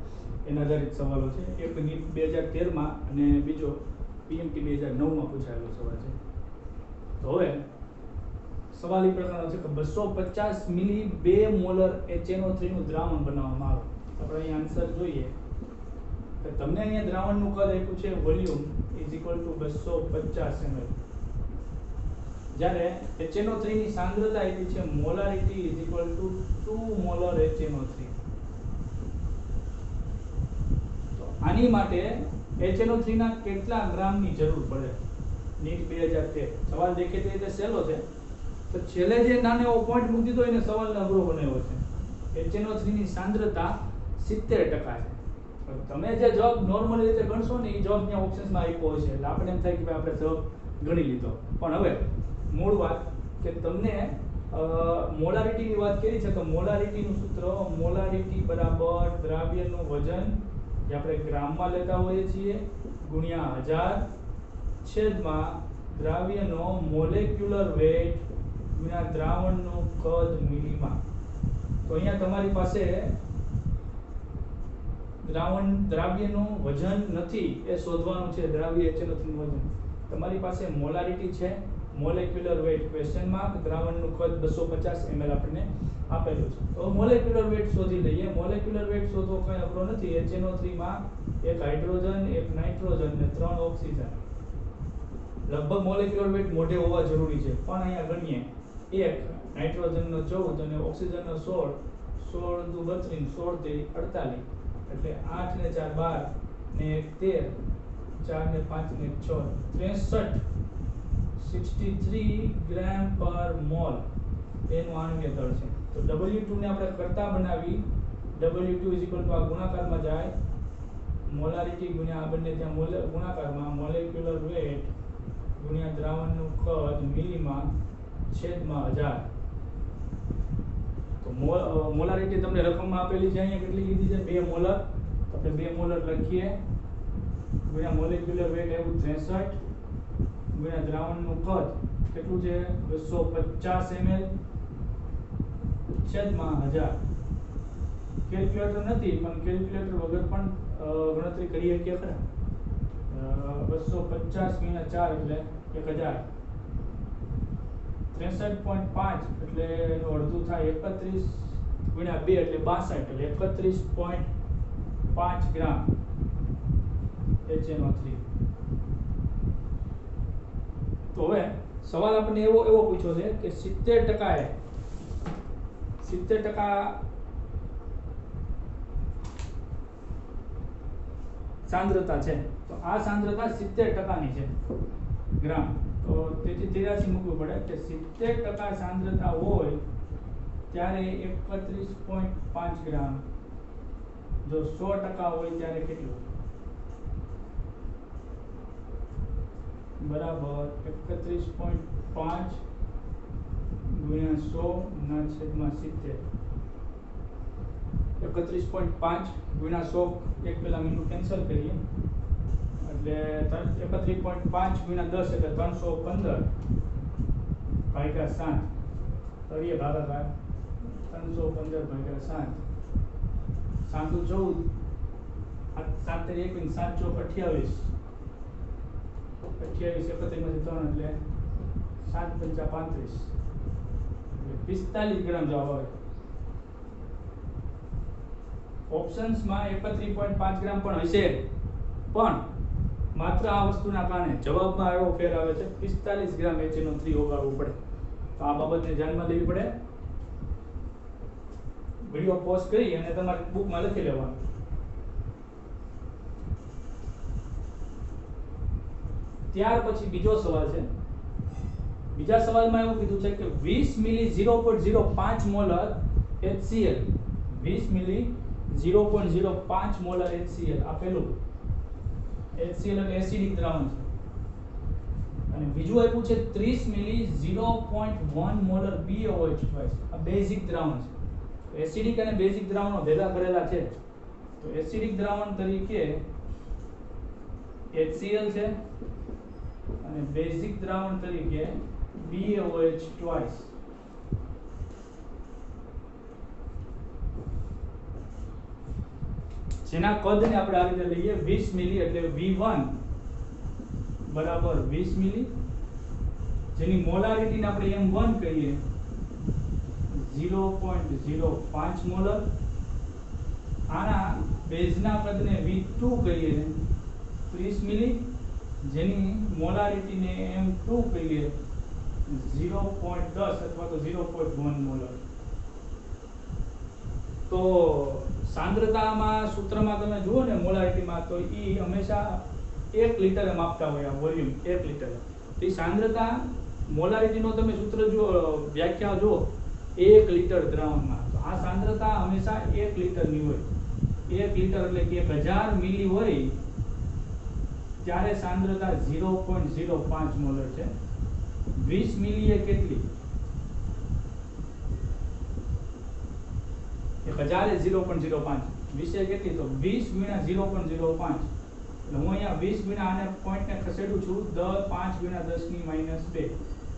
એના આધારિત સવાલો છે. એક નીટ 2013 માં અને બીજો પીએમટી 2009 માં પૂછાયેલો સવાલ છે. તો હવે સવાલ એ પ્રકારનો છે કે 250 મિલી 2 મોલર HNO3 નું દ્રાવણ બનાવવામાં આવે. આપણે અહીંયા આન્સર જોઈએ કે તમને અહીંયા દ્રાવણનું કદ આપ્યું છે volume is equal to 250 ml, જ્યારે HNO3 ની સાંદ્રતા આપી છે molarity is equal to 2 molar HNO3. તો આની માટે HNO3 ના કેટલા ગ્રામની જરૂર પડે? નીટ 2013 સવાલ દેખીતી રીતે સહેલો છે, તો છેલ્લે જે નાનો એવો પોઈન્ટ મૂકી દીધો એને સવાલનો અઘરો બનાવ્યો છે. HNO3 ની સાંદ્રતા 70% છે. તમે જે જવાબ નોર્મલ રીતે ગણશો ને એ જવાબ ત્યાં ઓપ્શન્સમાં આપ્યો હશે એટલે આપણે એમ થાય કે આપણે જવાબ ગણી લીધો. પણ હવે મૂળ વાત કે તમને મોલારિટીની વાત કરી છે, તો મોલારિટીનું સૂત્ર મોલારિટી બરાબર દ્રાવ્યનું વજન જે આપણે ગ્રામમાં લેતા હોઈએ છીએ ગુણ્યા 1000 છેદમાં દ્રાવ્યનો મોલેક્યુલર વેટ ગુણ્યા દ્રાવણનું કદ મિલીમાં. તો અહીંયા તમારી પાસે દ્રાવ્યનું વજન નથી એ શોધવાનું છે. દ્રાવ્ય HNO3 નું વજન તમારી પાસે મોલારિટી છે, મોલેક્યુલર વેટ ક્વેશ્ચન માર્ક, દ્રાવણનું કદ 250 ml આપણને આપેલું છે. તો મોલેક્યુલર વેટ શોધી લઈએ. મોલેક્યુલર વેટ શોધવો કંઈ અઘરો નથી. HNO3 માં એક હાઇડ્રોજન, એક નાઇટ્રોજન અને 3 ઓક્સિજન. લગભગ મોલેક્યુલર વેટ મોઢે હોવા જરૂરી છે, પણ અહીંયા ગણીએ એક નાઇટ્રોજનનો 14 અને ઓક્સિજનનો 16, 16 દુ 32, 16 તેરી 48, એટલે 8 ને 4 12 ને 1 13, 4 ને 5 ને 6 63, 63 ગ્રામ પર મોલ એનું આણ્વીય દળ છે. તો W2 ને આપણે કરતા બનાવી, W2 આ ગુણાકારમાં જાય મોલારિટી ગુણ્યા આ બંને ત્યાં ગુણાકારમાં મોલેક્યુલર વેટ ગુણ્યા દ્રાવણનું કદ મિલીમાં છેદમાં 1000. તો મોલારિટી તમને રકમમાં આપેલી છે, અહીંયા કેટલી લીધી છે? 2 મોલર. તો આપણે 2 મોલર લખીએ ગુણ્યા મોલેક્યુલર વેટ એવું 63 ગુણ્યા દ્રાવણનું કદ કેટલું છે? 250 ml છેદમાં 1000. કેલ્ક્યુલેટર નથી પણ કેલ્ક્યુલેટર વગર પણ ગણતરી કરી શકીએ ખરા. 250 ગુણ્યા 4 એટલે 1000. 63.5 એટલે એનું અડધું થાય 31 ગુણ્યા 2 એટલે 62 એટલે 31.5 ગ્રામ HNO3. તો હવે સવાલ આપણને એવો પૂછ્યો છે કે 70% સાંદ્રતા છે, તો આ સાંદ્રતા 70% ની છે ગ્રામ. તો તેથી 83 મૂકવું પડે કે 70% સાંદ્રતા હોય ત્યારે 31.5 ગ્રામ. જો 100% હોય ત્યારે કેટલું? બરાબર 31.5 ગુણ્યા 100 ના છેદમાં 70. 31.5 ગુણ્યા 100 એક પેલા મીંડું કેન્સલ કરીએ એટલે 31.5 ગુણ્યા 10 એટલે 315 ભાગ્યા 7. કરીએ ભાગાકાર 315 ભાગ્યા 7. 7 × 14 7 × 1 7 × 28 31 માંથી 3 એટલે 7 × 5 35 45 ગ્રામ જવાબ આવે. ઓપ્શન્સમાં 31.5 ગ્રામ પણ હશે પણ માત્ર આ વસ્તુના કારણે જવાબમાં એવો ફેર આવે છે 45 ગ્રામ HNO3 ઓગાળવું પડે. તો આ બાબતને ધ્યાનમાં લેવી પડે. વિડિયો પોઝ કરી અને તમારી બુકમાં લખી લેવાનું. ત્યાર પછી બીજો સવાલ છે. બીજા સવાલમાં એવું કીધું છે કે 20 મિલી 0.05 મોલર HCl 20 મિલી 0.05 મોલર HCl આપેલું. HCl એટલે એસિડિક દ્રાવણ છે. અને બીજું આપ્યું છે 30 મિલી 0.1 મોલર BOH આ બેઝિક દ્રાવણ છે. એસિડિક અને બેઝિક દ્રાવણો ભેગા કરેલા છે. તો એસિડિક દ્રાવણ તરીકે HCl છે અને બેઝિક દ્રાવણ તરીકે BOH twice. જેના કદને આપણે આ રીતે લઈએ 20 મિલી એટલે V1 બરાબર 20 મિલી, જેની મોલારિટીને આપણે M1 કહીએ 0.05 મોલર. આના બેઝના કદને V2 કહીએ 30 મિલી, જેની મોલારિટીને M2 કહીએ 0.10 અથવા તો 0.1 મોલર. તો સાંદ્રતામાં સૂત્રમાં તમે જુઓ ને મોલારિટીમાં તો ઈ હંમેશા 1 લિટરે માપતા હોય. આ વોલ્યુમ 1 લિટર. તો ઈ સાંદ્રતા મોલારિટીનો તમે સૂત્ર જો વ્યાખ્યા જો 1 લિટર દ્રાવણમાં, તો આ સાંદ્રતા હંમેશા 1 લિટરની હોય. 1 લિટર એટલે કે 1000 મિલી હોય ત્યારે સાંદ્રતા 0.05 મોલર છે. 20 મિલી એ કેટલી? 1000 એ 0.05, 20 એ કેટલી? તો 20 ગુણ્યા 0.05. એટલે હું અહીંયા 20 ગુણ્યા આને પોઈન્ટને ખસેડું છું 5 ગુણ્યા 10 ની -2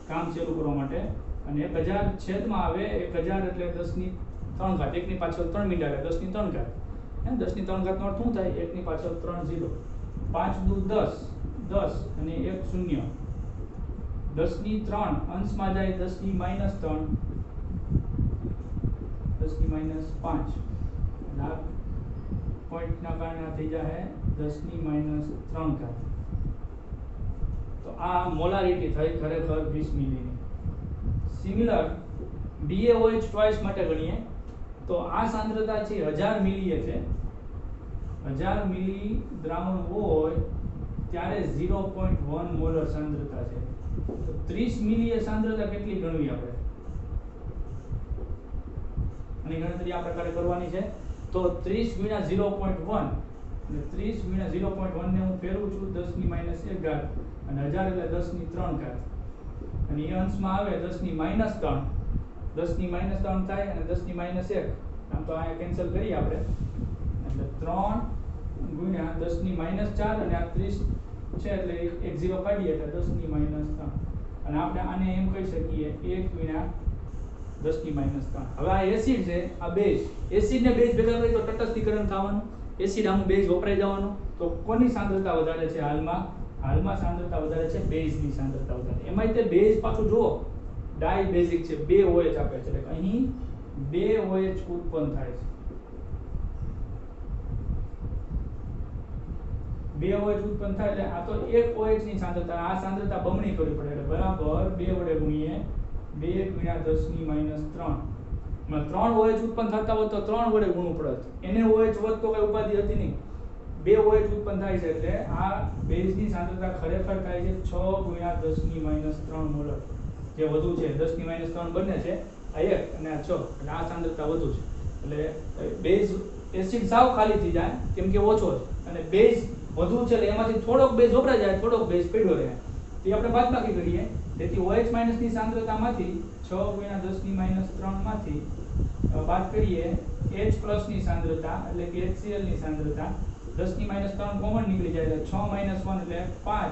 કામ શરૂ કરવા માટે. અને 1000 છેદમાં આવે 1000 એટલે 10 ની 3 ઘાત. 1 ની પાછળ 3 મીંડા એટલે 10 ની 3 ઘાત. 10 ની 3 ઘાતનો અર્થ શું થાય? 1 ની પાછળ 3 0. 5 દુ 10 10 અને 1 0. 10 ની 3 અંશમાં જાય 10 ની -3 10 ની -5. આ પોઈન્ટના કારણે આ થઈ જાય 10 ની -3 ઘાત. તો આ મોલારિટી થઈ ખરેખર 20 મિલીની. સિમિલર BaOH ટ્વાઇસ માટે ગણીએ તો આ સાંદ્રતા છે 1000 મિલી છે. 1000 મિલી દ્રાવણ હોય ત્યારે 0.1 મોલર સાંદ્રતા છે. તો 30 મિલી એ સાંદ્રતા કેટલી ગણવી આપણે? આની ગણતરી આ પ્રકારે કરવાની છે. તો 30 ગુણ્યા 0.1 એટલે 30 ગુણ્યા 0.1 ને હું ફેરવું છું 10 ની માઈનસ 1 ઘાત અને 1000 એટલે 10 ની 3 ઘાત અને એ અંશમાં આવે 10 ની માઈનસ 3 10 ની માઈનસ 3 થાય અને 10 ની માઈનસ 1 આમ તો આ કેન્સલ કરીએ આપણે એટલે 3 ગુણ્યા 10 ની માઈનસ 4 અને આ 30 છે એટલે એક 0 કાઢીએ એટલે 10 ની માઈનસ 3 અને આપણે આને એમ કહી શકીએ 1 ગુણ્યા 10 ની માઈનસ 3 હવે આ એસિડ છે આ બેઝ એસિડ ને બેઝ ભેગા કરીએ તો તટસ્થીકરણ થવાનું એસિડ આમ બેઝ વપરાઈ જવાનું તો કોની સાંદ્રતા વધારે છે હાલમાં સાંદ્રતા વધારે છે બેઝની સાંદ્રતા વધારે એમાંય તે બેઝ પાછું જુઓ ડાઈ બેઝિક છે 2 OH આપે છે એટલે અહીં 2 OH ઉત્પન્ન થાય છે 2 OH ઉત્પન્ન થાય એટલે આ તો 1 OH ની સાંદ્રતા આ સાંદ્રતા બમણી કરવી પડે એટલે બરાબર 2 વડે ગુણીએ 2 ગુણ્યા 10 ની માઈનસ 3 માં 3 OH ઉત્પન્ન થતા હોત તો 3 વડે ગુણવું પડત એને OH વધતો કઈ ઉપાધિ હતી નહીં 2 OH ઉત્પન્ન થાય છે એટલે આ બેઝની સાંદ્રતા ખરેખર થાય છે 6 ગુણ્યા 10 ની માઈનસ 3 મોલર જે વધુ છે 10 ની માઈનસ 3 બંને છે આ 1 અને આ 6 એટલે આ સાંદ્રતા વધુ છે એટલે બેઝ એસિડ સાવ ખાલી થઈ જાય કેમ કે ઓછો છે અને બેઝ વધુ છે એટલે એમાંથી થોડોક બેઝ વપરાઈ જાય થોડોક બેઝ પડ્યો રહે તો આપણે બાદબાકી કરીએ તેથી OH ની સાંદ્રતામાંથી 6 ગુણ્યા 10 ની માઈનસ 3 માંથી બાદ કરીએ H ની સાંદ્રતા એટલે કે HCl ની સાંદ્રતા 10 ની માઈનસ 3 કોમન નીકળી જાય એટલે 6 માઈનસ 1 એટલે 5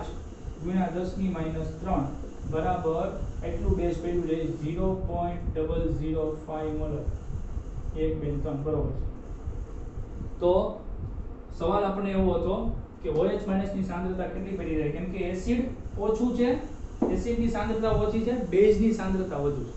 ગુણ્યા 10 ની માઈનસ 3 બરાબર એટલું બેઝ પડ્યું છે 0.005 મોલર 1 2 3 બરોબર તો સવાલ આપણને એવો હતો કે OH ની સાંદ્રતા કેટલી પડી રહે કેમ કે એસિડ ઓછું છે એસિડની સાંદ્રતા ઓછી છે બેઝની સાંદ્રતા વધુ છે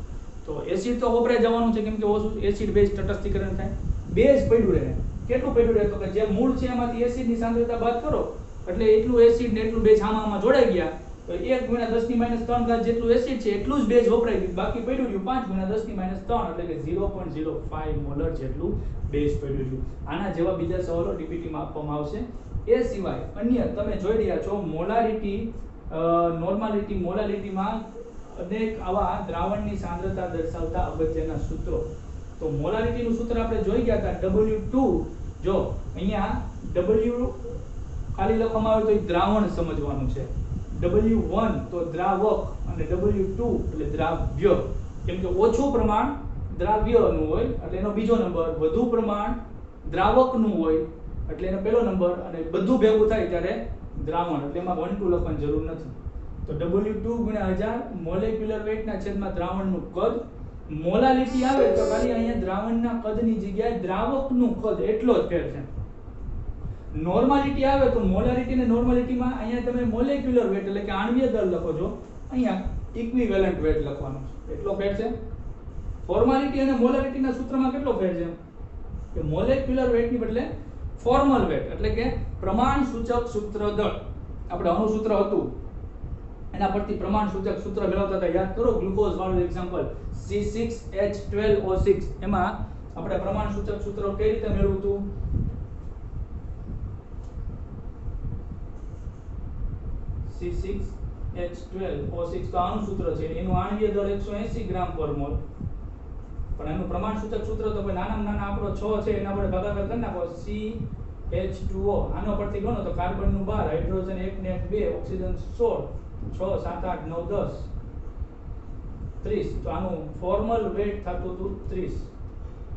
તો એસિડ તો વપરાઈ જવાનું છે કેમ કે ઓછું એસિડ બેઝ તટસ્થીકરણ થાય બેઝ પડ્યું રહે કેટલું પડ્યું રહે તો કે જે મૂળ છે એમાંથી એસિડની સાંદ્રતા બાદ કરો એટલે એટલું એસિડ ને એટલું બેઝ આમાં જોડાઈ ગયા તો 1 ગુણ્યા 10 ની માઈનસ 3 ઘાત જેટલું એસિડ છે એટલું જ બેઝ વપરાઈ ગયું બાકી પડ્યું રહ્યું 5 ગુણ્યા 10 ની માઈનસ 3 એટલે કે 0.05 મોલર જેટલું બેઝ પડ્યું રહ્યું આના જેવા બીજા સવાલો ડીબીટીમાં આપવામાં આવશે એ સિવાય અન્ય તમે જોઈ રહ્યા છો મોલારિટી નોર્માલિટી મોલાલિટીમાં અનેક આવા દ્રાવણની સાંદ્રતા દર્શાવતા અગત્યના સૂત્રો તો મોલારિટીનું સૂત્ર આપણે જોઈ ગયા હતા W2 જો અહીંયા W ખાલી લખવામાં આવે તો એ દ્રાવણ સમજવાનું છે W1 તો દ્રાવક અને W2 એટલે દ્રાવ્ય કેમ કે ઓછું પ્રમાણ દ્રાવ્યનું હોય એટલે એનો બીજો નંબર વધુ પ્રમાણ દ્રાવકનું હોય એટલે એનો પહેલો નંબર અને બધું ભેગું થાય ત્યારે દ્રાવણ એટલે એમાં 1 2 લખવાની જરૂર નથી તો W2 ગુણ્યા 1000 મોલેક્યુલર વેઇટ ના છેદમાં દ્રાવણનું કદ મોલાલિટી આવે તો ખાલી અહીંયા દ્રાવણના કદની જગ્યાએ દ્રાવકનું કદ એટલો જ ફેર છે નોર્માલિટી આવે તો મોલારિટી અને નોર્માલિટીમાં અહીંયા તમે મોલેક્યુલર વેટ એટલે કે આણ્વીય દળ લખો છો અહીંયા ઇક્વિવેલન્ટ વેટ લખવાનો છે એટલો ફેર છે ફોર્માલિટી અને મોલારિટીના સૂત્રમાં કેટલો ફેર છે કે મોલેક્યુલર વેટની બદલે ફોર્મલ વેટ એટલે કે પ્રમાણ સૂચક સૂત્ર દળ આપણે અણુ સૂત્ર હતું એના પરથી પ્રમાણ સૂચક સૂત્ર મેળવતા હતા યાદ કરો ગ્લુકોઝ વાળું એક્ઝામ્પલ C6H12O6 એમાં આપણે પ્રમાણ સૂચક સૂત્ર કઈ રીતે મેળવવું હતું C6H12O6 તો આનું સૂત્ર છે એનું આણ્વીય દળ 180 ગ્રામ પર મોલ પણ એનું પ્રમાણ સૂચક સૂત્ર તો ભાઈ નાનામાં નાના આપણો 6 છે એના વડે ભાગાકાર કરી નાખો CH2O આનો પરથી ગણો તો કાર્બનનું 12 હાઇડ્રોજન 1 ને 2 ઓક્સિજન 16 6 7 8 9 10 30 તો આનું ફોર્મલ વેટ થતું હતું 30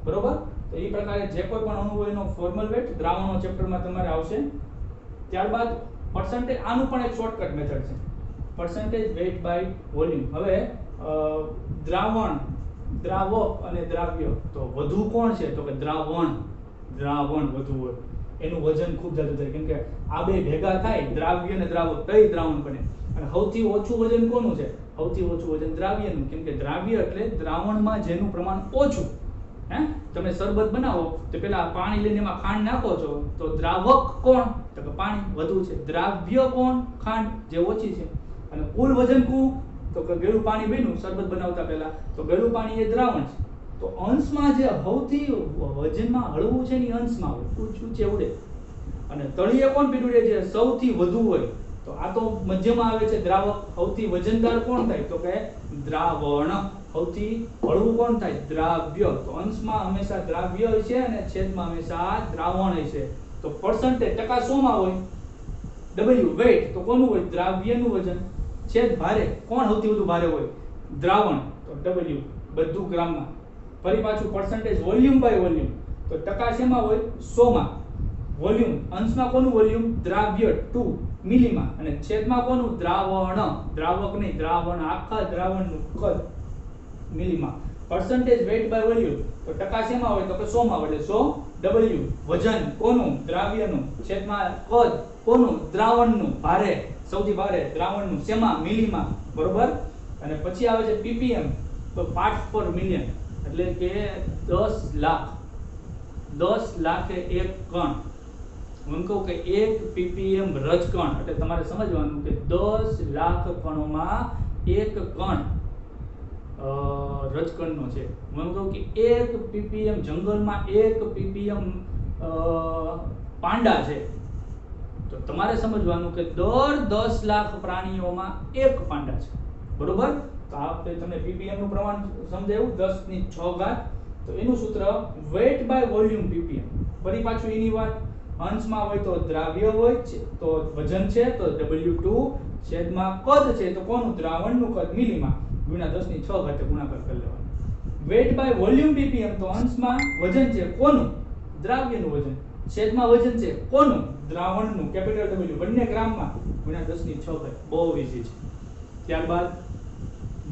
બરોબર તો એ પ્રકારે જે કોઈ પણ અણુ હોય એનો ફોર્મલ વેટ દ્રાવણો ચેપ્ટરમાં તમારે આવશે ત્યારબાદ પરસેન્ટેજ આનું પણ એક શોર્ટકટ મેથડ છે પરસેન્ટેજ વેટ બાય વોલ્યુમ હવે દ્રાવણ દ્રાવક અને દ્રાવ્ય તો વધુ કોણ છે તો કે દ્રાવણ વધુ હોય એનું વજન ખૂબ જાજુ થાય કેમ કે આ બે ભેગા થાય દ્રાવ્ય અને દ્રાવક તઈ દ્રાવણ બને અને સૌથી ઓછું વજન કોનું છે સૌથી ઓછું વજન દ્રાવ્યનું કેમ કે દ્રાવ્ય એટલે દ્રાવણમાં જેનું પ્રમાણ ઓછું હે તમે શરબત બનાવો તો પેલા પાણી લઈને એમાં ખાંડ નાખો છો તો દ્રાવક કોણ તો કે પાણી વધુ છે દ્રાવ્ય કોણ ખાંડ જે ઓછી છે અને કુલ વજન કું તો કે ગળું પાણી બન્યું શરબત બનાવતા પહેલા તો ગળું પાણી એ દ્રાવણ છે તો અંશમાં જે સૌથી વજનમાં હળવું છે ને અંશમાં હોય ઊંચે ઉડે અને તળિયે કોણ પીડુડે છે સૌથી વધુ હોય તો આ તો મધ્યમાં આવે છે દ્રાવક સૌથી વજનદાર કોણ થાય તો કે દ્રાવણ સૌથી હળવું કોણ થાય દ્રાવ્ય તો અંશમાં હંમેશા દ્રાવ્ય હોય છે અને છેદમાં હંમેશા દ્રાવણ હોય છે તો તો percentage ટકા 100 માં હોય, W weight તો કોનું હોય? દ્રાવ્યનું વજન, છેદ ભારે, કોણ સૌથી વધુ ભારે હોય? દ્રાવણ, તો W બધું ગ્રામમાં. ફરી પાછું percentage વોલ્યુમ બાય વોલ્યુમ, તો ટકા શેમાં હોય? 100 માં. વોલ્યુમ અંશમાં કોનું વોલ્યુમ? દ્રાવ્ય 2 મિલીમાં, અને છેદમાં કોનું? દ્રાવણ, દ્રાવક નહીં, દ્રાવણ, આખા દ્રાવણનું કદ મિલીમાં. percentage weight by volume, તો ટકા શેમાં હોય? તો કે 100 માં, એટલે 100 W વજન કોનું? દ્રાવ્યનું, છેદમાં કદ કોનું? દ્રાવણનું, ભારે, સૌથી ભારે દ્રાવણનું, શેમાં? મિલીમાં, બરોબર. અને પછી આવે છે ppm, તો પાર્ટ પર મિલિયન, એટલે કે 10 લાખ. 10 લાખે એક કણ. હું કહું કે 1 ppm રજકણ, એટલે તમારે સમજવાનું કે 10 લાખ કણોમાં એક કણ રજકણનો છે. હું કહું કે 1 ppm જંગલમાં 1 ppm પાંડા છે, તો તમારે સમજવાનું કે દર 10 લાખ પ્રાણીઓમાં એક પાંડા છે, બરોબર. તો આ વખતે તમને ppm નું પ્રમાણ સમજાયું, 10⁶. તો એનું સૂત્ર weight by volume ppm. ફરી પાછું એની વાત, અંશમાં હોય તો દ્રાવ્ય હોય છે તો વજન છે તો W2, છેદમાં કદ છે તો કોનું? દ્રાવણનું કદ મિલીમાં, ગુણ્યા 10⁶ ગુણાકાર કરી લેવાનો. weight by volume ppm, તો અંશમાં વજન છે કોનું? દ્રાવ્યનું વજન, છેદમાં વજન છે કોનું? દ્રાવણનું, કેપિટલ W, બંને ગ્રામમાં, ગુણ્યા 10⁶. બહુ ઈઝી છે. ત્યારબાદ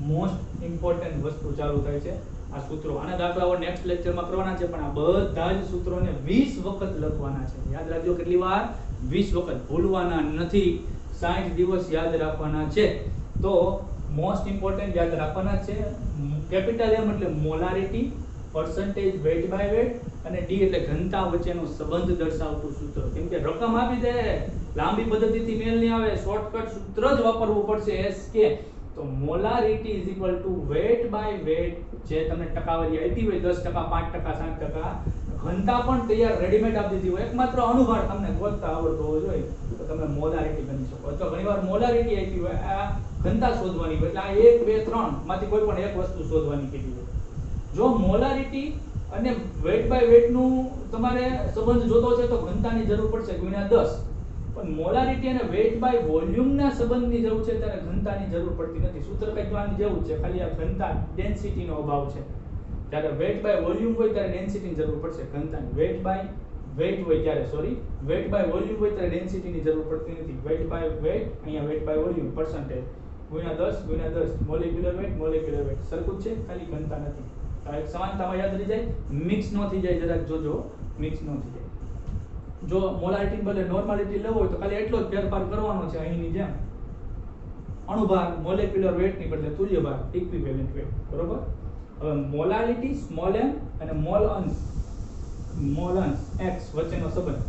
મોસ્ટ ઇમ્પોર્ટન્ટ વસ્તુ ચાલુ થાય છે, આ સૂત્રો. આના દાખલાઓ નેક્સ્ટ લેક્ચરમાં કરવાના છે, પણ આ બધા જ સૂત્રોને 20 વખત લખવાના છે. યાદ રાખજો, કેટલી વાર? 20 વખત. ભૂલવાના નથી, 60 દિવસ યાદ રાખવાના છે. તો મોસ્ટ ઇમ્પોર્ટન્ટ યાદ રાખવાના છે. કેપિટલ M એટલે molarity, percentage weight by weight, અને D એટલે ઘનતા વચ્ચેનો સંબંધ દર્શાવતું સૂત્ર. કેમ કે રકમ આપી દે, લાંબી પદ્ધતિથી મેળ નહીં આવે, શોર્ટકટ સૂત્ર જ વાપરવું પડશે, SK. તો molarity is equal to weight by weight, જે તમને ટકાવારી આપી હોય 10%, 5%, 7%, ઘનતા પણ તૈયાર રેડીમેડ આપી દીધી હોય, એકમાત્ર અનુભાર તમને ગોતતા આવડતો હોવો જોઈએ, તો તમે મોલારિટી ગણી શકો. અથવા ઘણીવાર મોલારિટી આપી હોય, આ ઘનતા શોધવાની હોય, એટલે આ 1, 2, 3 માંથી કોઈ પણ એક વસ્તુ શોધવાની કીધી હોય. જો મોલારિટી અને weight by weight નું તમારે સંબંધ જોતો છે તો ઘનતાની જરૂર પડશે, ગુણ્યા 10. પણ મોલારિટી અને weight by volume ના સંબંધની જરૂર છે ત્યારે ઘનતાની જરૂર પડતી નથી. સૂત્ર કંઈક આની જેવું છે, ખાલી આ ઘનતા ડેન્સિટી નો અભાવ છે. જ્યારે weight by volume હોય ત્યારે ડેન્સિટી ની જરૂર પડશે, ઘનતાની. weight by weight હોય ત્યારે weight by volume હોય ત્યારે ડેન્સિટી ની જરૂર પડતી નથી. weight by weight, અહીંયા weight by volume percentage, ગુણ્યા 10 મોલેક્યુલર weight સરખું જ છે, ખાલી ઘનતા નથી. આ એક સમાનતામાં યાદ રહી જાય, મિક્સ ન થઈ જાય, જરાક જોજો, મિક્સ ન થઈ જાય. જો મોલારિટી બદલે નોર્માલિટી લેવો હોય તો ખાલી એટલો જ ફેરફાર કરવાનો છે, અહીંની જેમ અણુભાર મોલેક્યુલર વેટ ની બદલે તુલ્યભાર ઇક્વિવેલન્ટ વેટ, બરોબર. હવે મોલારિટી સ્મોલ m અને મોલ અંશ x વચ્ચેનો સંબંધ,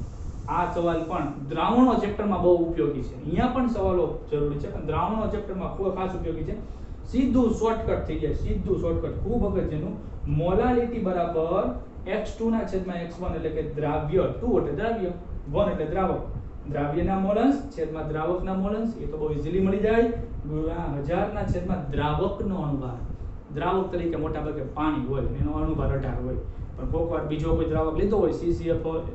આ સવાલ પણ દ્રાવણો ચેપ્ટરમાં બહુ ઉપયોગી છે. અહીંયા પણ સવાલો જરૂરી છે, પણ દ્રાવણો ચેપ્ટરમાં ખૂબ ખાસ ઉપયોગી છે. સીધું શોર્ટકટ થઈ જાય, સીધું શોર્ટકટ, ખૂબ અગત્યનું. મોલારિટી બરાબર x2 ના છેદમાં x1, એટલે કે દ્રાવ્ય, 2 એટલે દ્રાવ્ય, 1 એટલે દ્રાવક. દ્રાવ્યના મોલ અંશ છેદમાં દ્રાવકના મોલ અંશ, એ તો બહુ ઇઝીલી મળી જાય. 1000 ના છેદમાં દ્રાવકનો અણુભાર. દ્રાવક તરીકે મોટા ભાગે પાણી હોય, એનો અણુભાર 18 હોય. પણ કોઈક વાર બીજો કોઈ દ્રાવક લીધો હોય,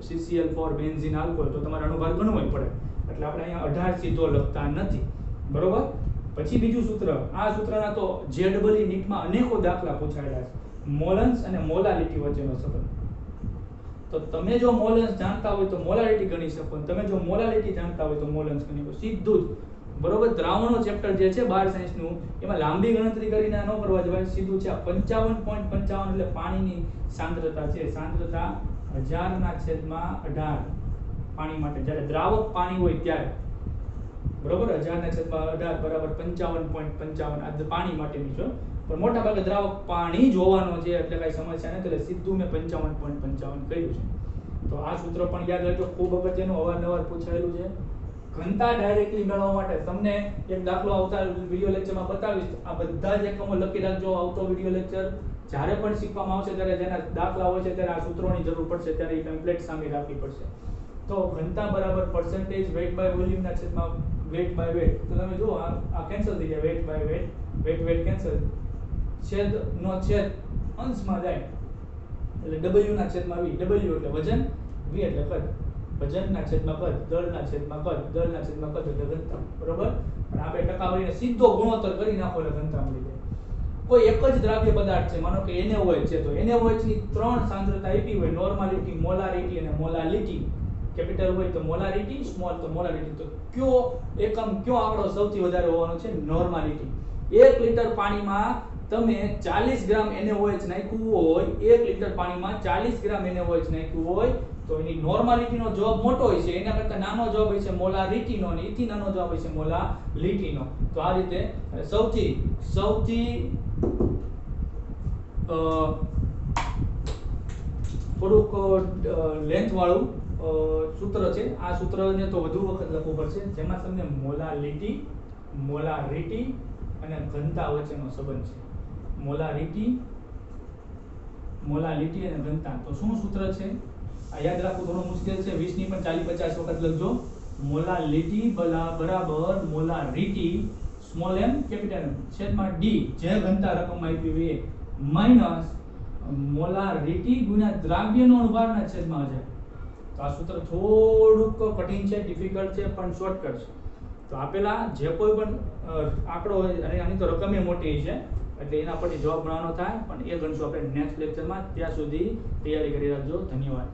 CCl4 બેન્ઝીન આલ્કોહોલ, તો તમારે અણુભાર ગણવો પડે. એટલે આપણે અહીંયા 18 સીધો લખતા નથી, બરોબર. પછી બીજું સૂત્ર, આ સૂત્રના તો JEE નીટમાં અનેકો દાખલા પૂછાયેલા છે. મોલન્સ અને મોલારિટી વચ્ચેનો સંબંધ. તો તમે જો મોલન્સ જાણતા હોય તો મોલારિટી ગણી શકો, તમે જો મોલારિટી જાણતા હોય તો મોલન્સ ગણી શકો, સીધું જ, બરોબર. દ્રાવણો ચેપ્ટર જે છે 12 સાયન્સનું, એમાં લાંબી ગણતરી કરીને ન કરવા જવાય, સીધું છે. 55.55 એટલે પાણીની સાંદ્રતા છે. સાંદ્રતા 1000 ના છેદમાં 18 પાણી માટે, જ્યારે દ્રાવક પાણી હોય ત્યારે, બરોબર. 1000 ના છેદમાં 18 બરાબર 55.55, આ પાણી માટેની છે. પણ મોટા ભાગે દ્રાવક પાણી જોવાનો છે, એટલે કઈ સમસ્યા નથી, એટલે સીધું મેં 55.55 કહ્યું છે. તો આ સૂત્ર પણ યાદ રાખજો, ખૂબ અગત્યનું, અવારનવાર પૂછાયેલું છે. ઘનતા ડાયરેક્ટલી મેળવવા માટે તમને એક દાખલો આવતા વિડિયો લેક્ચરમાં બતાવીશ. આ બધા જ એકમો લખી રાખજો. આવતો વિડિયો લેક્ચર જ્યારે પણ શીખવામાં આવશે ત્યારે જેના દાખલા હોય છે ત્યારે આ સૂત્રોની જરૂર પડશે, ત્યારે એ ટેમ્પલેટ સામે રાખવી પડશે. તો ઘનતા બરાબર percentage weight by volume ના છેદમાં weight by weight. તો તમે જુઓ, આ કેન્સલ થઈ જાય, weight by weight કેન્સલ, છેદ નો છેદ અંશમાં જાય, એટલે W ના છેદમાં V, W એટલે વજન, V એટલે કદ. વજનના છેદમાં કદ, દળના છેદમાં કદ, દળના છેદમાં કદ એટલે ઘનતા, બરોબર. અને આપણે ટકાવારીને સીધો ગુણોત્તર કરી નાખો એટલે ઘનતા મળી જાય. કોઈ એક જ દ્રાવ્ય પદાર્થ છે, માનો કે NaOH છે, તો NaOH ની ત્રણ સાંદ્રતા આપી હોય, નોર્માલિટી, મોલારિટી અને મોલાલિટી. કેપિટલ હોય તો મોલારિટી, સ્મોલ તો મોલારિટી. તો કયો એકમ, કયો આંકડો સૌથી વધારે હોવાનો છે? નોર્માલિટી. 1 લિટર પાણીમાં તમે 40 ગ્રામ NaOH નાખ્યું હોય, 1 લિટર પાણીમાં 40 ગ્રામ NaOH નાખ્યું હોય, તો એની નોર્માલિટીનો જવાબ મોટો હોય છે, એના કરતા નાનો જવાબ હોય છે મોલારિટીનો, અને એથી નાનો જવાબ હોય છે મોલાલિટીનો. તો આ રીતે સૌથી થોડુંક લેન્થ વાળું સૂત્ર છે. આ સૂત્રને તો વધુ વખત લખવું પડશે, જેમાં તમને મોલાલિટી, મોલારિટી અને ઘનતા વચ્ચેનો સંબંધ છે. મોલાલિટી અને ઘનતા. તો શું સૂત્ર છે આ યાદ રાખવું થોડું મુશ્કેલ છે. 20 ની પણ 40-50 વખત લખજો. મોલાલિટી બરાબર molarity, small m capital M છેદમાં d, જે ઘનતા રકમમાં આપી હોય, માઈનસ મોલારિટી ગુણ્યા દ્રાવ્યનો અણુભારના છેદમાં 1000. તો આ સૂત્ર થોડુંક કઠિન છે, ડિફિકલ્ટ છે, પણ શોર્ટકટ છે. તો આપેલા જે કોઈ પણ આંકડો હોય, અને આની તો રકમ એ મોટી છે, એટલે એના પરથી જવાબ બનાવવાનો થાય, પણ એ ગણશું આપણે નેક્સ્ટ લેક્ચરમાં. ત્યાં સુધી તૈયારી કરી રાખજો. ધન્યવાદ.